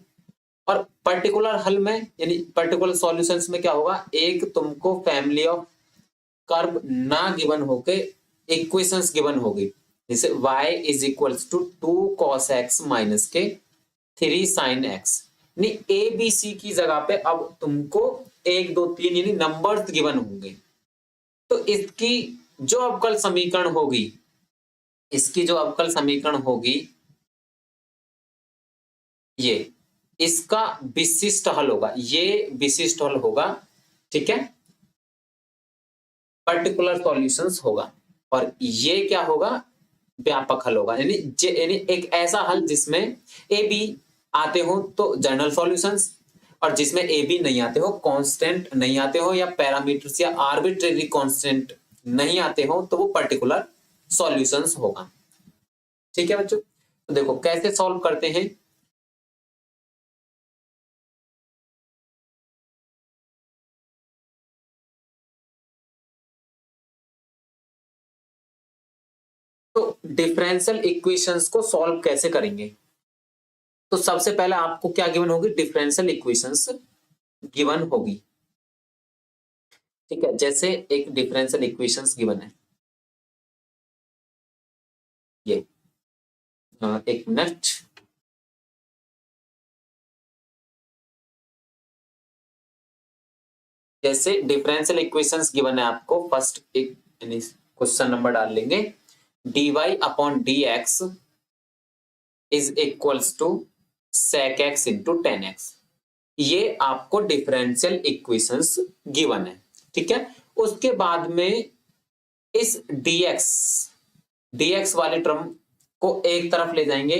और पर्टिकुलर हल में यानी पर्टिकुलर सॉल्यूशंस में क्या होगा, एक तुमको फैमिली ऑफ कर्व ना गिवन होके इक्वेशंस गिवन होगी, जैसे y is equals to 2 cos x minus के 3 sin x, यानी ए बी सी की जगह पे अब तुमको 1 2 3 यानी नंबर्स गिवन होंगे। तो इसकी जो अवकल समीकरण होगी, इसकी जो अवकल समीकरण होगी ये, इसका विशिष्ट हल होगा, ये विशिष्ट हल होगा, ठीक है, पर्टिकुलर सॉल्यूशंस होगा। और ये क्या होगा, व्यापक हल होगा, यानी एक ऐसा हल जिसमें ए बी आते हो तो जनरल सॉल्यूशंस, और जिसमें ए बी नहीं आते हो, कांस्टेंट नहीं आते हो, या पैरामीटर्स या आर्बिट्रेरी कांस्टेंट नहीं आते हो, तो वो पर्टिकुलर सॉल्यूशंस होगा। ठीक है बच्चों, तो देखो कैसे सॉल्व करते हैं। तो डिफरेंशियल इक्वेशंस को सॉल्व कैसे करेंगे, तो सबसे पहले आपको क्या गिवन होगी, डिफरेंशियल इक्वेशंस गिवन होगी। ठीक है, जैसे एक डिफरेंशियल इक्वेशंस गिवन है, ये एक मिनट, जैसे डिफरेंशियल इक्वेशंस गिवन है आपको, फर्स्ट एक क्वेश्चन नंबर डाल लेंगे, dy upon dx is equals to sec x into tan x, ये आपको डिफरेंशियल इक्वेशंस गिवन है। ठीक है, उसके बाद में इस dx वाले टर्म को एक तरफ ले जाएंगे।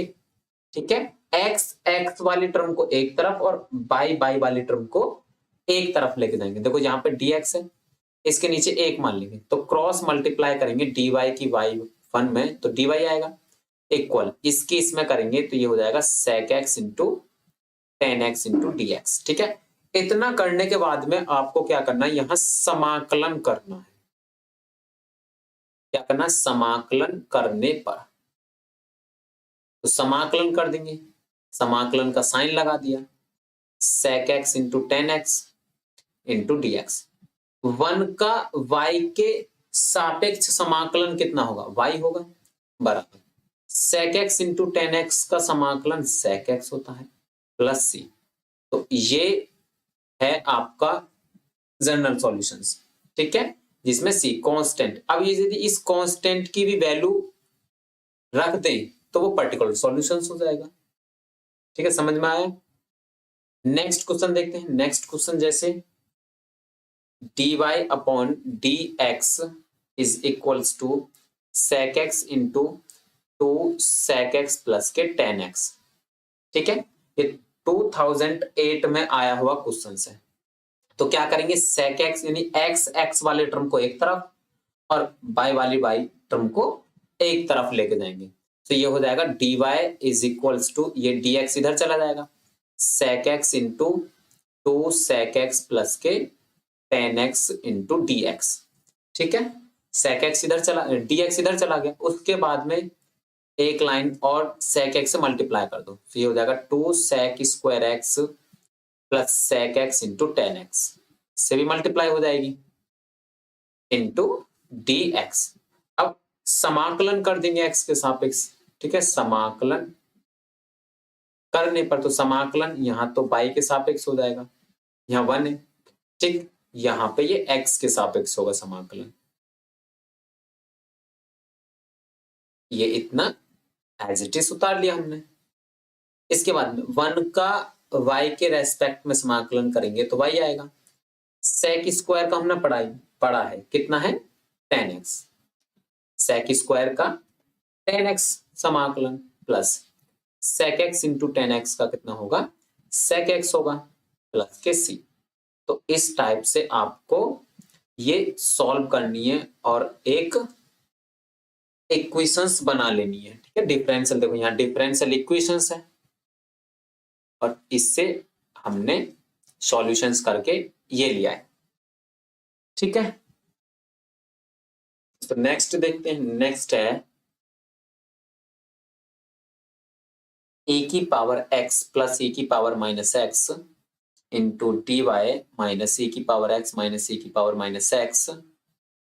ठीक है, x वाली टर्म को एक तरफ और y वाली टर्म को एक तरफ लेके जाएंगे। देखो यहाँ पे dx है, इसके नीचे एक मान लेंगे, तो क्रॉस मल्टीप्लाई करेंगे dy की y1 में, तो dy आएगा इक्वल, इसकी इसमें करेंगे तो ये हो जाएगा sec x into tan x into d x. ठीक है, इतना करने के बाद में आपको क्या करना है, यहां समाकलन करना है। क्या करना है, समाकलन करने पर, तो समाकलन कर देंगे, समाकलन का साइन लगा दिया, sec x into tan x into d x. One का y के सापेक्ष समाकलन कितना होगा, y होगा, बराबर sec x into tan x का समाकलन sec x होता है प्लस c। तो ये है आपका जनरल सॉल्यूशंस। ठीक है, जिसमें सी कांस्टेंट, अब ये यदि इस कांस्टेंट की भी वैल्यू रख दें तो वो पर्टिकुलर सॉल्यूशंस हो जाएगा। ठीक है, समझ में आया। नेक्स्ट क्वेश्चन देखते हैं। नेक्स्ट क्वेश्चन जैसे dy upon D x is equals to sec x into two sec x plus के टेन एक्स। ठीक है, ये 2008 में आया हुआ क्वेश्चन है। तो क्या करेंगे, sec x यानी x वाले टर्म को एक तरफ और y वाली y टर्म को एक तरफ लेके जाएंगे, तो ये हो जाएगा dy इज इक्वल्स टू, ये dx इधर चला जाएगा, sec x into two sec x plus के tan x into d x. ठीक है, sec x इधर चला, dx इधर चला गया, उसके बाद में एक लाइन और sec x से मल्टीप्लाई कर दो, तो ये हो जाएगा two sec square x plus sec x into tan x, से भी मल्टीप्लाई हो जाएगी इंटू डी एक्स। अब समाकलन कर देंगे x के सापेक्ष। ठीक है, समाकलन करने पर तो समाकलन यहां तो y के सापेक्ष हो जाएगा, यहाँ 1 है। ठीक, यहां पे ये x के सापेक्ष होगा समाकलन, ये इतना एज इट इज उतार लिया हमने। इसके बाद में 1 का y के रेस्पेक्ट में समाकलन करेंगे तो y आएगा, sec स्क्वायर का हमने पढ़ा है कितना है, टेन एक्स, sec स्क्वायर का टेन एक्स समाकलन plus sec x into tan x का कितना होगा, sec x होगा प्लस के c। तो इस टाइप से आपको ये सॉल्व करनी है और एक इक्वेशंस बना लेनी है। ठीक है, डिफरेंशियल, देखो यहाँ डिफरेंशियल इक्वेशंस है और इससे हमने सॉल्यूशंस करके ये लिया है। ठीक है, तो नेक्स्ट देखते हैं। नेक्स्ट है e की पावर x प्लस e की power minus x into d y minus e की पावर x माइनस e की power minus x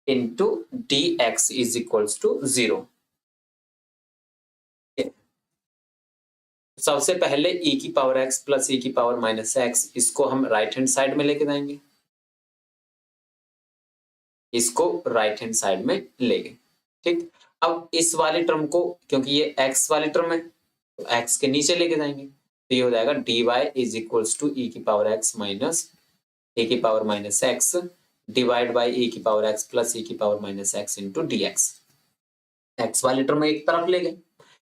into d x is equals to 0। सबसे पहले e की पावर x प्लस e की पावर माइनस एक्स, इसको हम राइट हैंड साइड में लेके जाएंगे, इसको राइट हैंड साइड में लेंगे। ठीक, अब इस वाले टर्म को, क्योंकि ये x वाली टर्म है तो x के नीचे लेके जाएंगे, तो ये हो जाएगा dy is equals to e की पावर x माइनस e की power minus x divide by e की पावर x प्लस e की power minus x into d x. X वाले टर्म एक तरफ ले गए,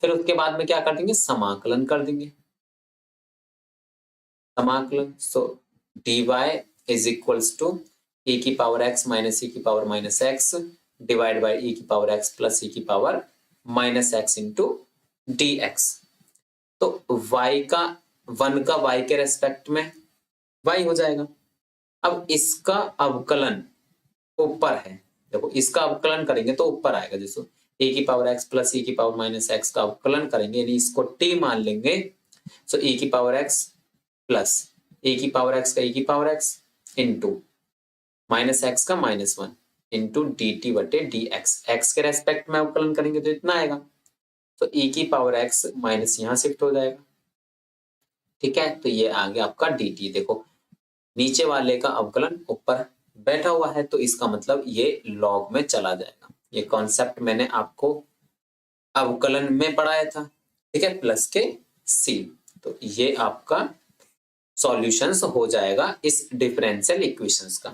फिर उसके बाद में क्या कर देंगे, समाकलन कर देंगे, समाकलन। So dy is equals to e की पावर x माइनस e की power minus x divide by e की पावर x प्लस e की power minus x into dx। तो y का 1 का y के रेस्पेक्ट में y हो जाएगा। अब इसका अवकलन ऊपर है, देखो इसका अवकलन करेंगे तो ऊपर आएगा, जैसे e की पावर x प्लस e की पावर माइनस x का अवकलन करेंगे, यानी इसको t मान लेंगे। सो e की पावर x प्लस e की पावर x का e की power x into minus x का माइनस 1 इंटू डी टी बटे डी एक्स, एक्स के रेस्पेक्ट में अवकलन करेंगे तो इतना आएगा। तो e की पावर x माइनस यहाँ शिफ्ट हो जाएगा, ठीक है। तो ये आ गया आपका डी टी। देखो नीचे वाले का अवकलन ऊपर बैठा हुआ है, तो इसका मतलब ये लॉग में चला जाएगा। ये कॉन्सेप्ट मैंने आपको अवकलन में पढ़ाया था, ठीक है, प्लस के सी। तो ये आपका सॉल्यूशंस हो जाएगा इस डिफरेंशियल इक्वेशंस का,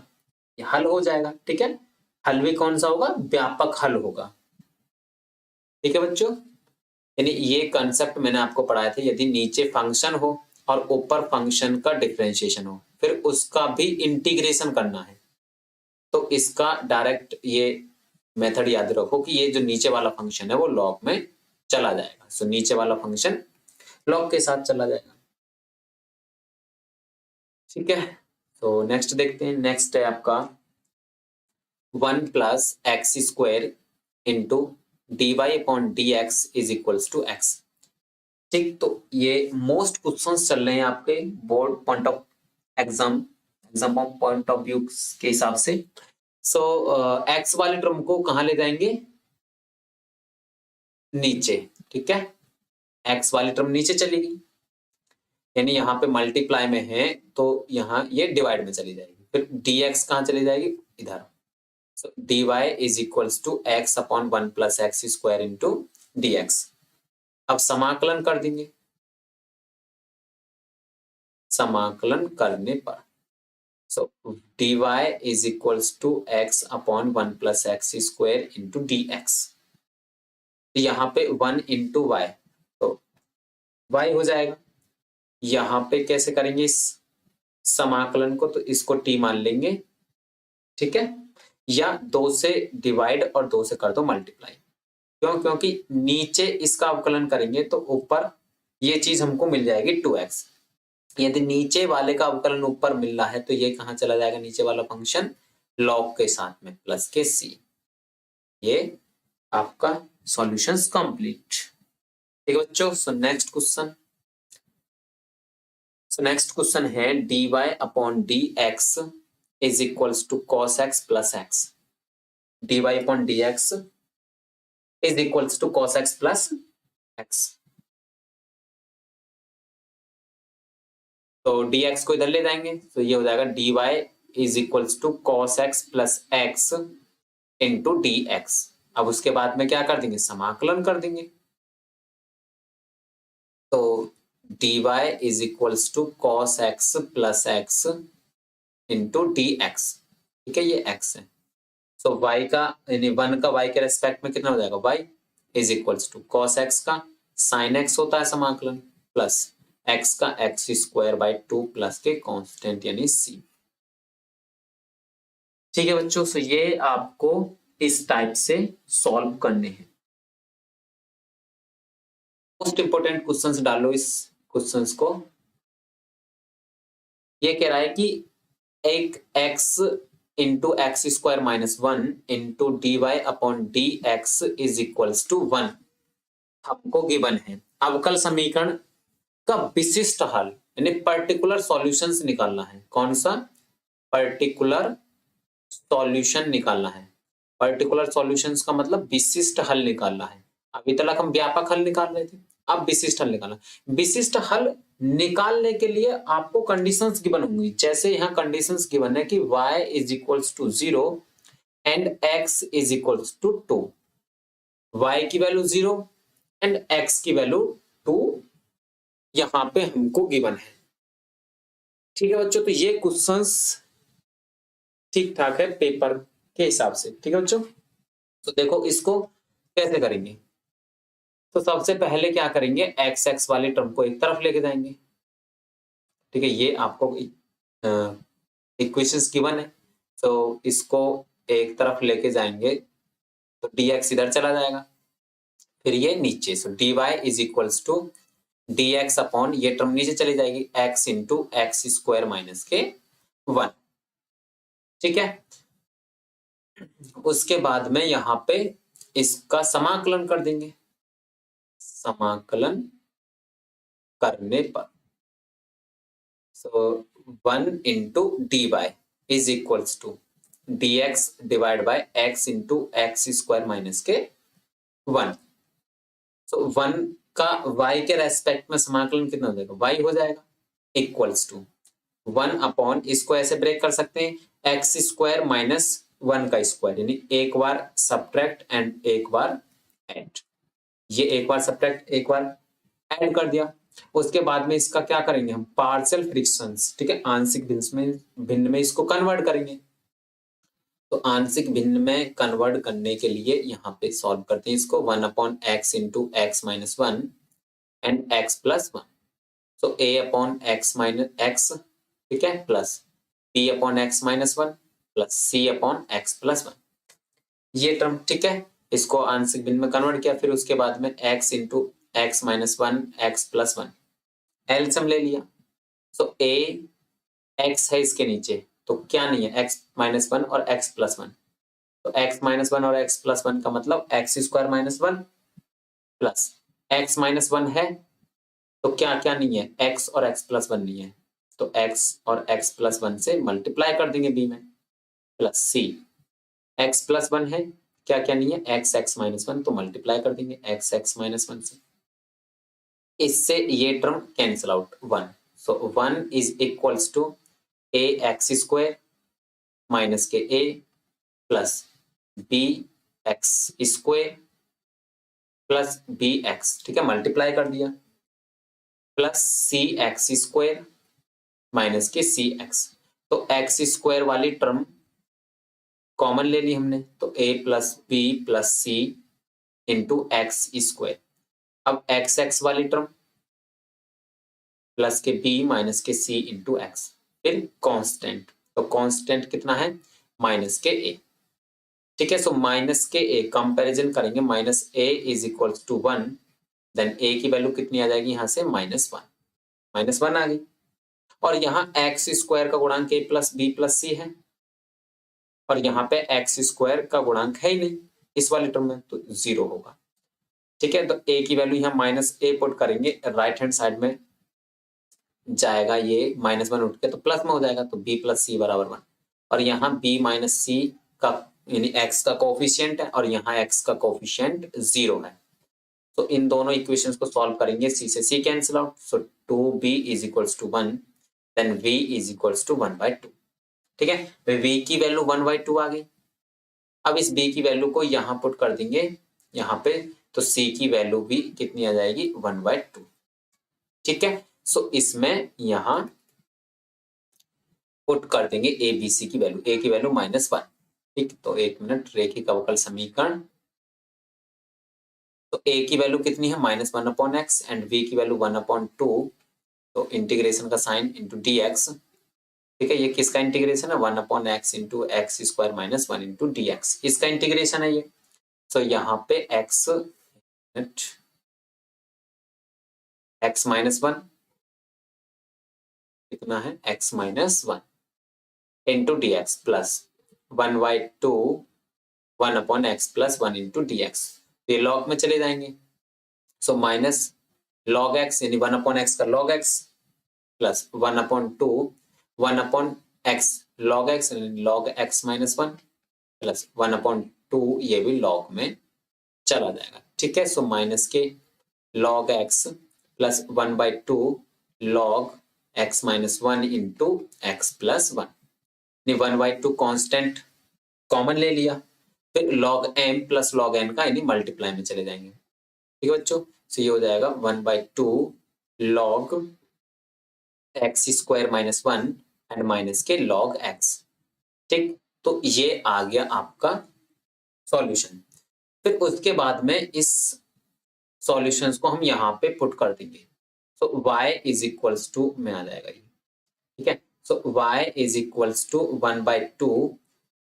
ये हल हो जाएगा, ठीक है। हल भी कौन सा होगा, व्यापक हल होगा, ठीक है बच्चों। यानी ये कंसेप्ट मैंने आपको पढ़ाया था, यदि नीचे फंक्शन हो और ऊपर फंक्शन का डिफरेंशिएशन हो, फिर उसका भी इंटीग्रेशन करना है, तो इसका डायरेक्ट ये मेथड याद रखो कि ये जो नीचे वाला फंक्शन है वो लॉग में चला जाएगा। सो नीचे वाला फंक्शन लॉग के साथ चला जाएगा, ठीक है। तो नेक्स्ट देखते हैं। नेक्स्ट है आपका 1 plus x square into d Y upon D x is equals to x, ठीक। तो ये मोस्ट क्वेश्चंस चल रहे हैं आपके board point of exam point of view के हिसाब से। सो एक्स वाले टर्म को कहां ले जाएंगे, नीचे, ठीक है। एक्स वाली टर्म नीचे चलेगी, यानी यहाँ पे मल्टीप्लाई में है तो यहाँ ये डिवाइड में चली जाएगी, फिर dx कहाँ चली जाएगी, इधर। So dy is equals to x upon 1 plus x square into dx। अब समाकलन कर देंगे, समाकलन करने पर so dy is equals to x upon 1 plus x square into dx। यहाँ पे 1 इंटू वाई, तो y हो जाएगा। यहाँ पे कैसे करेंगे इस समाकलन को, तो इसको t मान लेंगे, ठीक है, या 2 से डिवाइड और 2 से कर दो मल्टीप्लाई। क्यों, क्योंकि नीचे इसका अवकलन करेंगे तो ऊपर ये चीज हमको मिल जाएगी 2x। यदि नीचे वाले का अवकलन ऊपर मिल रहा है तो ये कहाँ चला जाएगा, नीचे वाला फंक्शन लॉग के साथ में प्लस के c। ये आपका सॉल्यूशंस कंप्लीट, ठीक है बच्चों। So next question, next question है dy upon dx is equals to cos x plus x। dy upon dx is equals to cos x plus x। तो dx को इधर ले जाएंगे तो ये हो जाएगा dy is equals to cos x plus x into dx। अब उसके बाद में क्या कर देंगे, समाकलन कर देंगे। तो dy is equals to cos x plus x into dx, ठीक है, ये x है। सो y का यानी 1 का y के रेस्पेक्ट में कितना हो जाएगा, y is equals to cos x का sin x होता है समाकलन प्लस x का x स्क्वायर बाई 2 प्लस के कांस्टेंट यानी c, ठीक है बच्चों। सो ये आपको इस टाइप से सॉल्व करने हैं। मोस्ट इंपोर्टेंट क्वेश्चंस डालो इस क्वेश्चंस को। ये कह रहा है कि एक x into x square minus 1 into d Y upon D x is equals to 1 हमको गिवन है। अवकल समीकरण का विशिष्ट हल यानी पर्टिकुलर सॉल्यूशंस निकालना है। कौन सा, पर्टिकुलर सॉल्यूशन निकालना है। पर्टिकुलर सॉल्यूशंस का मतलब विशिष्ट हल निकालना है। अभी तक हम व्यापक हल निकाल रहे थे, अब विशिष्ट हल निकालना। विशिष्ट हल निकालने के लिए आपको कंडीशंस गिवन होंगी, जैसे यहाँ कंडीशंस गिवन है कि y is equals to 0 and x is equals to 2। y की वैल्यू 0 एंड x की वैल्यू 2 यहाँ पे हमको गिवन है, ठीक है बच्चों। तो ये क्वेश्चंस ठीक ठाक है पेपर के हिसाब से, ठीक है बच्चों। तो देखो इसको कैसे करेंगे? तो सबसे पहले क्या करेंगे, एक्स एक्स वाले टर्म को एक तरफ लेके जाएंगे। ठीक है, ये आपको इक्वेशंस गिवन है, तो इसको एक तरफ लेके जाएंगे तो dx इधर चला जाएगा, फिर ये नीचे, so dy is equals to dx upon ये टर्म नीचे चली जाएगी x into x square minus के 1। ठीक है, उसके बाद में यहाँ पे इसका समाकलन कर देंगे। समाकलन करने पर so 1 into d y is equals to d x divide by x into x square minus के 1। सो 1 का y के रेस्पेक्ट में समाकलन कितना हो जाएगा, y हो जाएगा इक्वल्स टू 1 अपॉन, इसको ऐसे ब्रेक कर सकते हैं, एक्स स्क्वायर माइनस 1 का स्क्वायर, यानी एक बार सब्ट्रैक्ट एंड एक बार ऐड। ये एक बार सब्ट्रैक्ट एक बार ऐड कर दिया। उसके बाद में इसका क्या करेंगे हम, पार्शियल फ्रैक्शंस, ठीक है, आंशिक भिन्न में इसको कन्वर्ट करेंगे। तो आंशिक भिन्न में कन्वर्ट करने के लिए यहाँ पे सॉल्व करते हैं इसको, 1 upon x into x minus 1 and x plus 1। So a upon x minus x, ठीक है, plus b upon x minus 1 plus c upon x plus 1, ये टर्म। ठीक है, इसको आंशिक भिन्न में कन्वर्ट किया, फिर उसके बाद में x into x minus 1 x plus 1 LCM ले लिया। सो a x है इसके नीचे, तो क्या नहीं है, x माइनस 1 और x प्लस 1, तो x माइनस 1 और x प्लस 1 का मतलब x square minus 1 plus x minus 1 है, तो क्या क्या नहीं है, x और x प्लस 1 नहीं है, तो x और x प्लस 1 से मल्टीप्लाई कर देंगे b में, प्लस c, x प्लस 1 है, क्या क्या नहीं है, x x माइनस 1, तो मल्टीप्लाई कर देंगे x x माइनस 1 से, इससे ये term cancel out 1। So 1 is equals to a x square minus के a plus b x square plus b x, ठीक है, मल्टीप्लाई कर दिया, plus c x square minus के c एक्स। तो एक्स स्क्वायर वाली टर्म कॉमन ले ली हमने, तो a plus b plus c into x square. अब एक्स एक्स वाली टर्म प्लस के b माइनस के c इंटू एक्स, फिर कांस्टेंट, तो कांस्टेंट कितना है, माइनस के a। ठीक है, सो माइनस के a कंपैरिजन करेंगे, minus a is equal to 1, then a की वैल्यू कितनी आ जाएगी यहाँ से, -1 आ गई। और यहाँ एक्स स्क्वायर का गुणांक a प्लस बी प्लस सी है, और यहाँ पे एक्स स्क्वायर का गुणांक है ही नहीं इस वाली टर्म में, तो 0 होगा। ठीक है, तो a की वैल्यू यहाँ -a पुट करेंगे, राइट हैंड साइड में जाएगा ये -1 उठ के, तो प्लस में हो जाएगा, तो b प्लस सी बराबर 1। और यहाँ b माइनस सी का यानी x का कोफिशिएंट है, और यहाँ x का कोफिशिएंट 0 है। तो इन दोनों इक्वेशंस को सॉल्व करेंगे, c से c cancel out, so 2b is equals to 1, then v is equals to 1/2। ठीक है, v की वैल्यू 1/2 आ गई। अब इस b की वैल्यू को यहाँ पुट कर देंगे यहाँ पे, तो c की वैल्यू भी कितनी आ जाएगी, 1/2। ठीक है, सो इसमें यहाँ पुट कर देंगे a b c की वैल्यू, a की वैल्यू -1। ठीक, तो एक मिनट, रेखिक अवकल समीकरण, तो a की वैल्यू कितनी है, -1/x एंड v की वैल्यू 1/2, तो इंटीग्रेशन का साइन इंटू dx। ठीक है, ये किसका इंटीग्रेशन है, 1/x into x square minus 1 into dx, इसका इंटीग्रेशन है ये। तो यहाँ पे x माइनस 1 कितना है, x minus 1 into dx plus 1/2 1/x plus 1 into dx, ये लॉग में चले जाएंगे, सो माइनस लॉग x यानी 1/x का log x plus 1/2 1/x log x यानी लॉग x माइनस 1 प्लस 1/2, ये भी लॉग में चला जाएगा। ठीक है, सो माइनस के log x plus 1/2 log x minus 1 into x plus 1, 1/2 constant common ले लिया, फिर log m plus log n का यानी मल्टीप्लाई में चले जाएंगे। ठीक है बच्चों, सो ये हो जाएगा 1/2 log x square minus 1 and minus के log x। ठीक, तो ये आ गया आपका सॉल्यूशन। फिर उसके बाद में इस सॉल्यूशंस को हम यहाँ पे पुट कर देंगे। So y is equals to में आ जाएगा ये, ठीक है। So y is equals to 1/2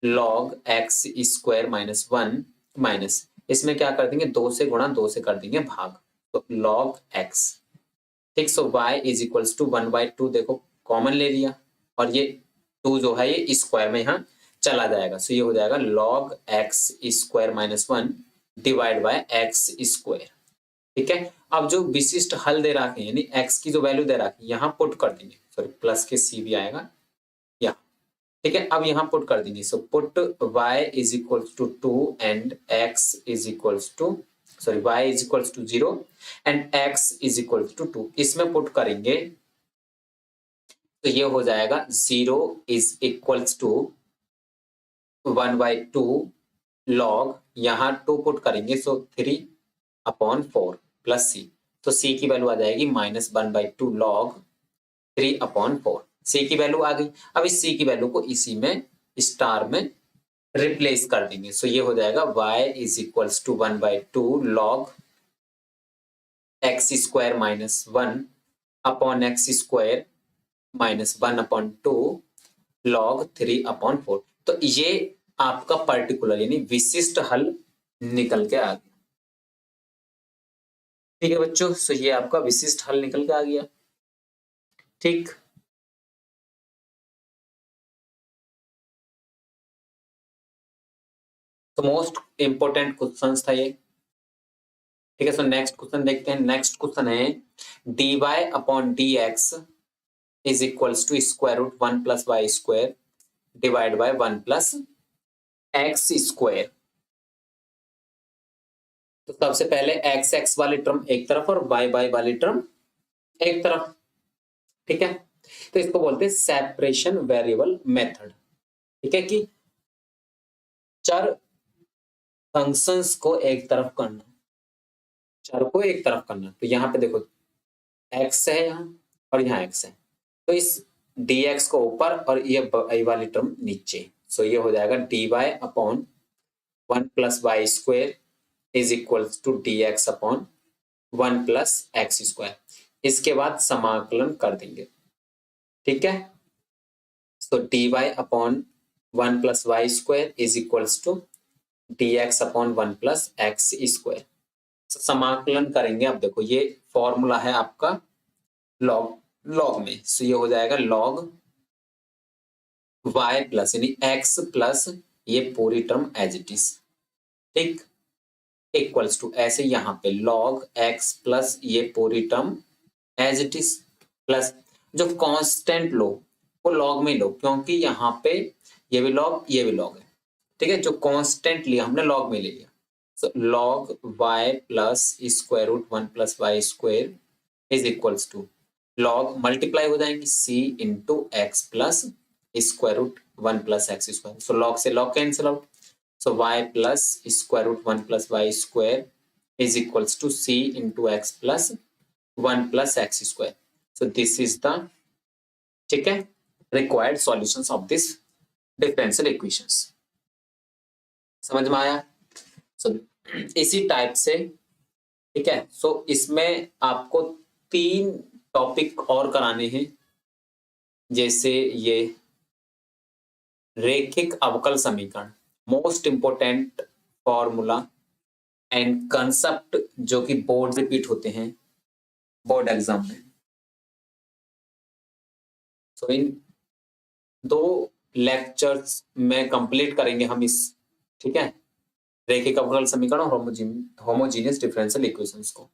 log x square minus 1 minus, इसमें क्या कर देंगे, 2 से गुणा 2 से कर देंगे भाग, तो log x, ठीक। सो y इज इक्वल्स टू 1/2, देखो कॉमन ले लिया और ये 2 जो है ये स्क्वायर में यहाँ चला जाएगा, सो ये हो जाएगा log x square minus 1 divide by x square, ठीक है। अब जो विशिष्ट हल दे रखा है यानी x की जो वैल्यू दे रखी है यहाँ पुट कर देंगे, सॉरी प्लस के c भी आएगा यहाँ, ठीक है। अब यहाँ पुट कर देंगे, so put y is equals to 2 and x is equals to, sorry y is equals to 0 and x is equals to 2, इसमें पुट करेंगे तो ये हो जाएगा 0 इज इक्वल्स टू 1/2 log, यहाँ 2 पुट करेंगे सो 3/4 प्लस c, तो c की वैल्यू आ जाएगी -1/2 log 3/4, c की वैल्यू आ गई। अब इस c की वैल्यू को इसी में स्टार में रिप्लेस कर देंगे, सो ये हो जाएगा y is equals to 1/2 log x square minus 1 upon x square minus 1/2 log 3/4, तो ये आपका पर्टिकुलर यानी विशिष्ट हल निकल के आ गया, ठीक है बच्चों। सो ये आपका विशिष्ट हल निकल के आ गया, ठीक। तो मोस्ट इंपोर्टेंट क्वेश्चन था ये, ठीक है। सो नेक्स्ट क्वेश्चन देखते हैं। नेक्स्ट क्वेश्चन है dy/dx is equals to square root 1 plus Y square divide by 1 plus x square. तो सबसे पहले एक्स एक्स वाली टर्म एक तरफ और वाई वाई वाली टर्म एक तरफ, ठीक है। तो इसको बोलते हैं सेपरेशन वेरिएबल मेथड, ठीक है, कि चर फंक्शंस को एक तरफ करना, चर को एक तरफ करना। तो यहाँ पे देखो x है यहाँ और यहाँ x है, तो इस dx को ऊपर और ये वाली टर्म नीचे, सो ये हो जाएगा dy/1 plus Y square is equals to dx upon 1 plus x square. इसके बाद समाकलन कर देंगे, ठीक है। So dy/1 plus Y square is equals to dx upon 1 plus x square. समाकलन करेंगे, अब देखो ये फॉर्मूला है आपका लॉग में, सो ये हो जाएगा log y प्लस यानी x प्लस ये पूरी टर्म एज इट इज, ठीक, इक्वल्स टू ऐसे यहाँ पे log x प्लस ये पूरी term as it is plus जो कांस्टेंट लो वो log में लो, क्योंकि यहाँ पे ये भी log है, ठीक है। जो कांस्टेंट लिया हमने log में ले लिया, so log y plus square root 1 plus Y square is equals to log multiply हो जाएंगे c into x plus square root 1 plus x square, so log से log cancel out, so y plus square root 1 plus Y square is equals to c into x plus 1 plus x square. So this is the, ठीक है, required solutions of this differential equations. समझ में आया? सो इसी टाइप से, ठीक है। सो इसमें आपको 3 टॉपिक और कराने हैं, जैसे ये रेखिक अवकल समीकरण, most important formula and concept जो कि बोर्ड रिपीट होते हैं बोर्ड एग्जाम में। सो इन 2 लेक्चर्स में कंप्लीट करेंगे हम इस, ठीक है, रेखिक अवकल समीकरण और होमोजीनियस डिफरेंशियल इक्वेशंस को।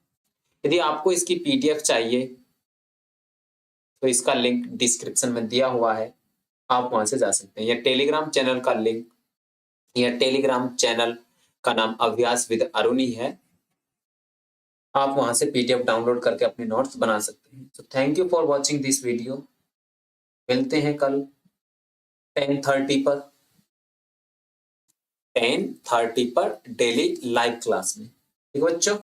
यदि आपको इसकी पीडीएफ चाहिए तो इसका लिंक डिस्क्रिप्शन में दिया हुआ है, आप वहां से जा सकते हैं, या टेलीग्राम चैनल का लिंक, या टेलीग्राम चैनल का नाम अभ्यास विद अरुणी है, आप वहां से पीडीएफ डाउनलोड करके अपने नोट्स बना सकते हैं। तो thank you for watching this video. मिलते हैं कल 10:30 पर, 10:30 पर डेली लाइव क्लास में, ठीक है बच्चों।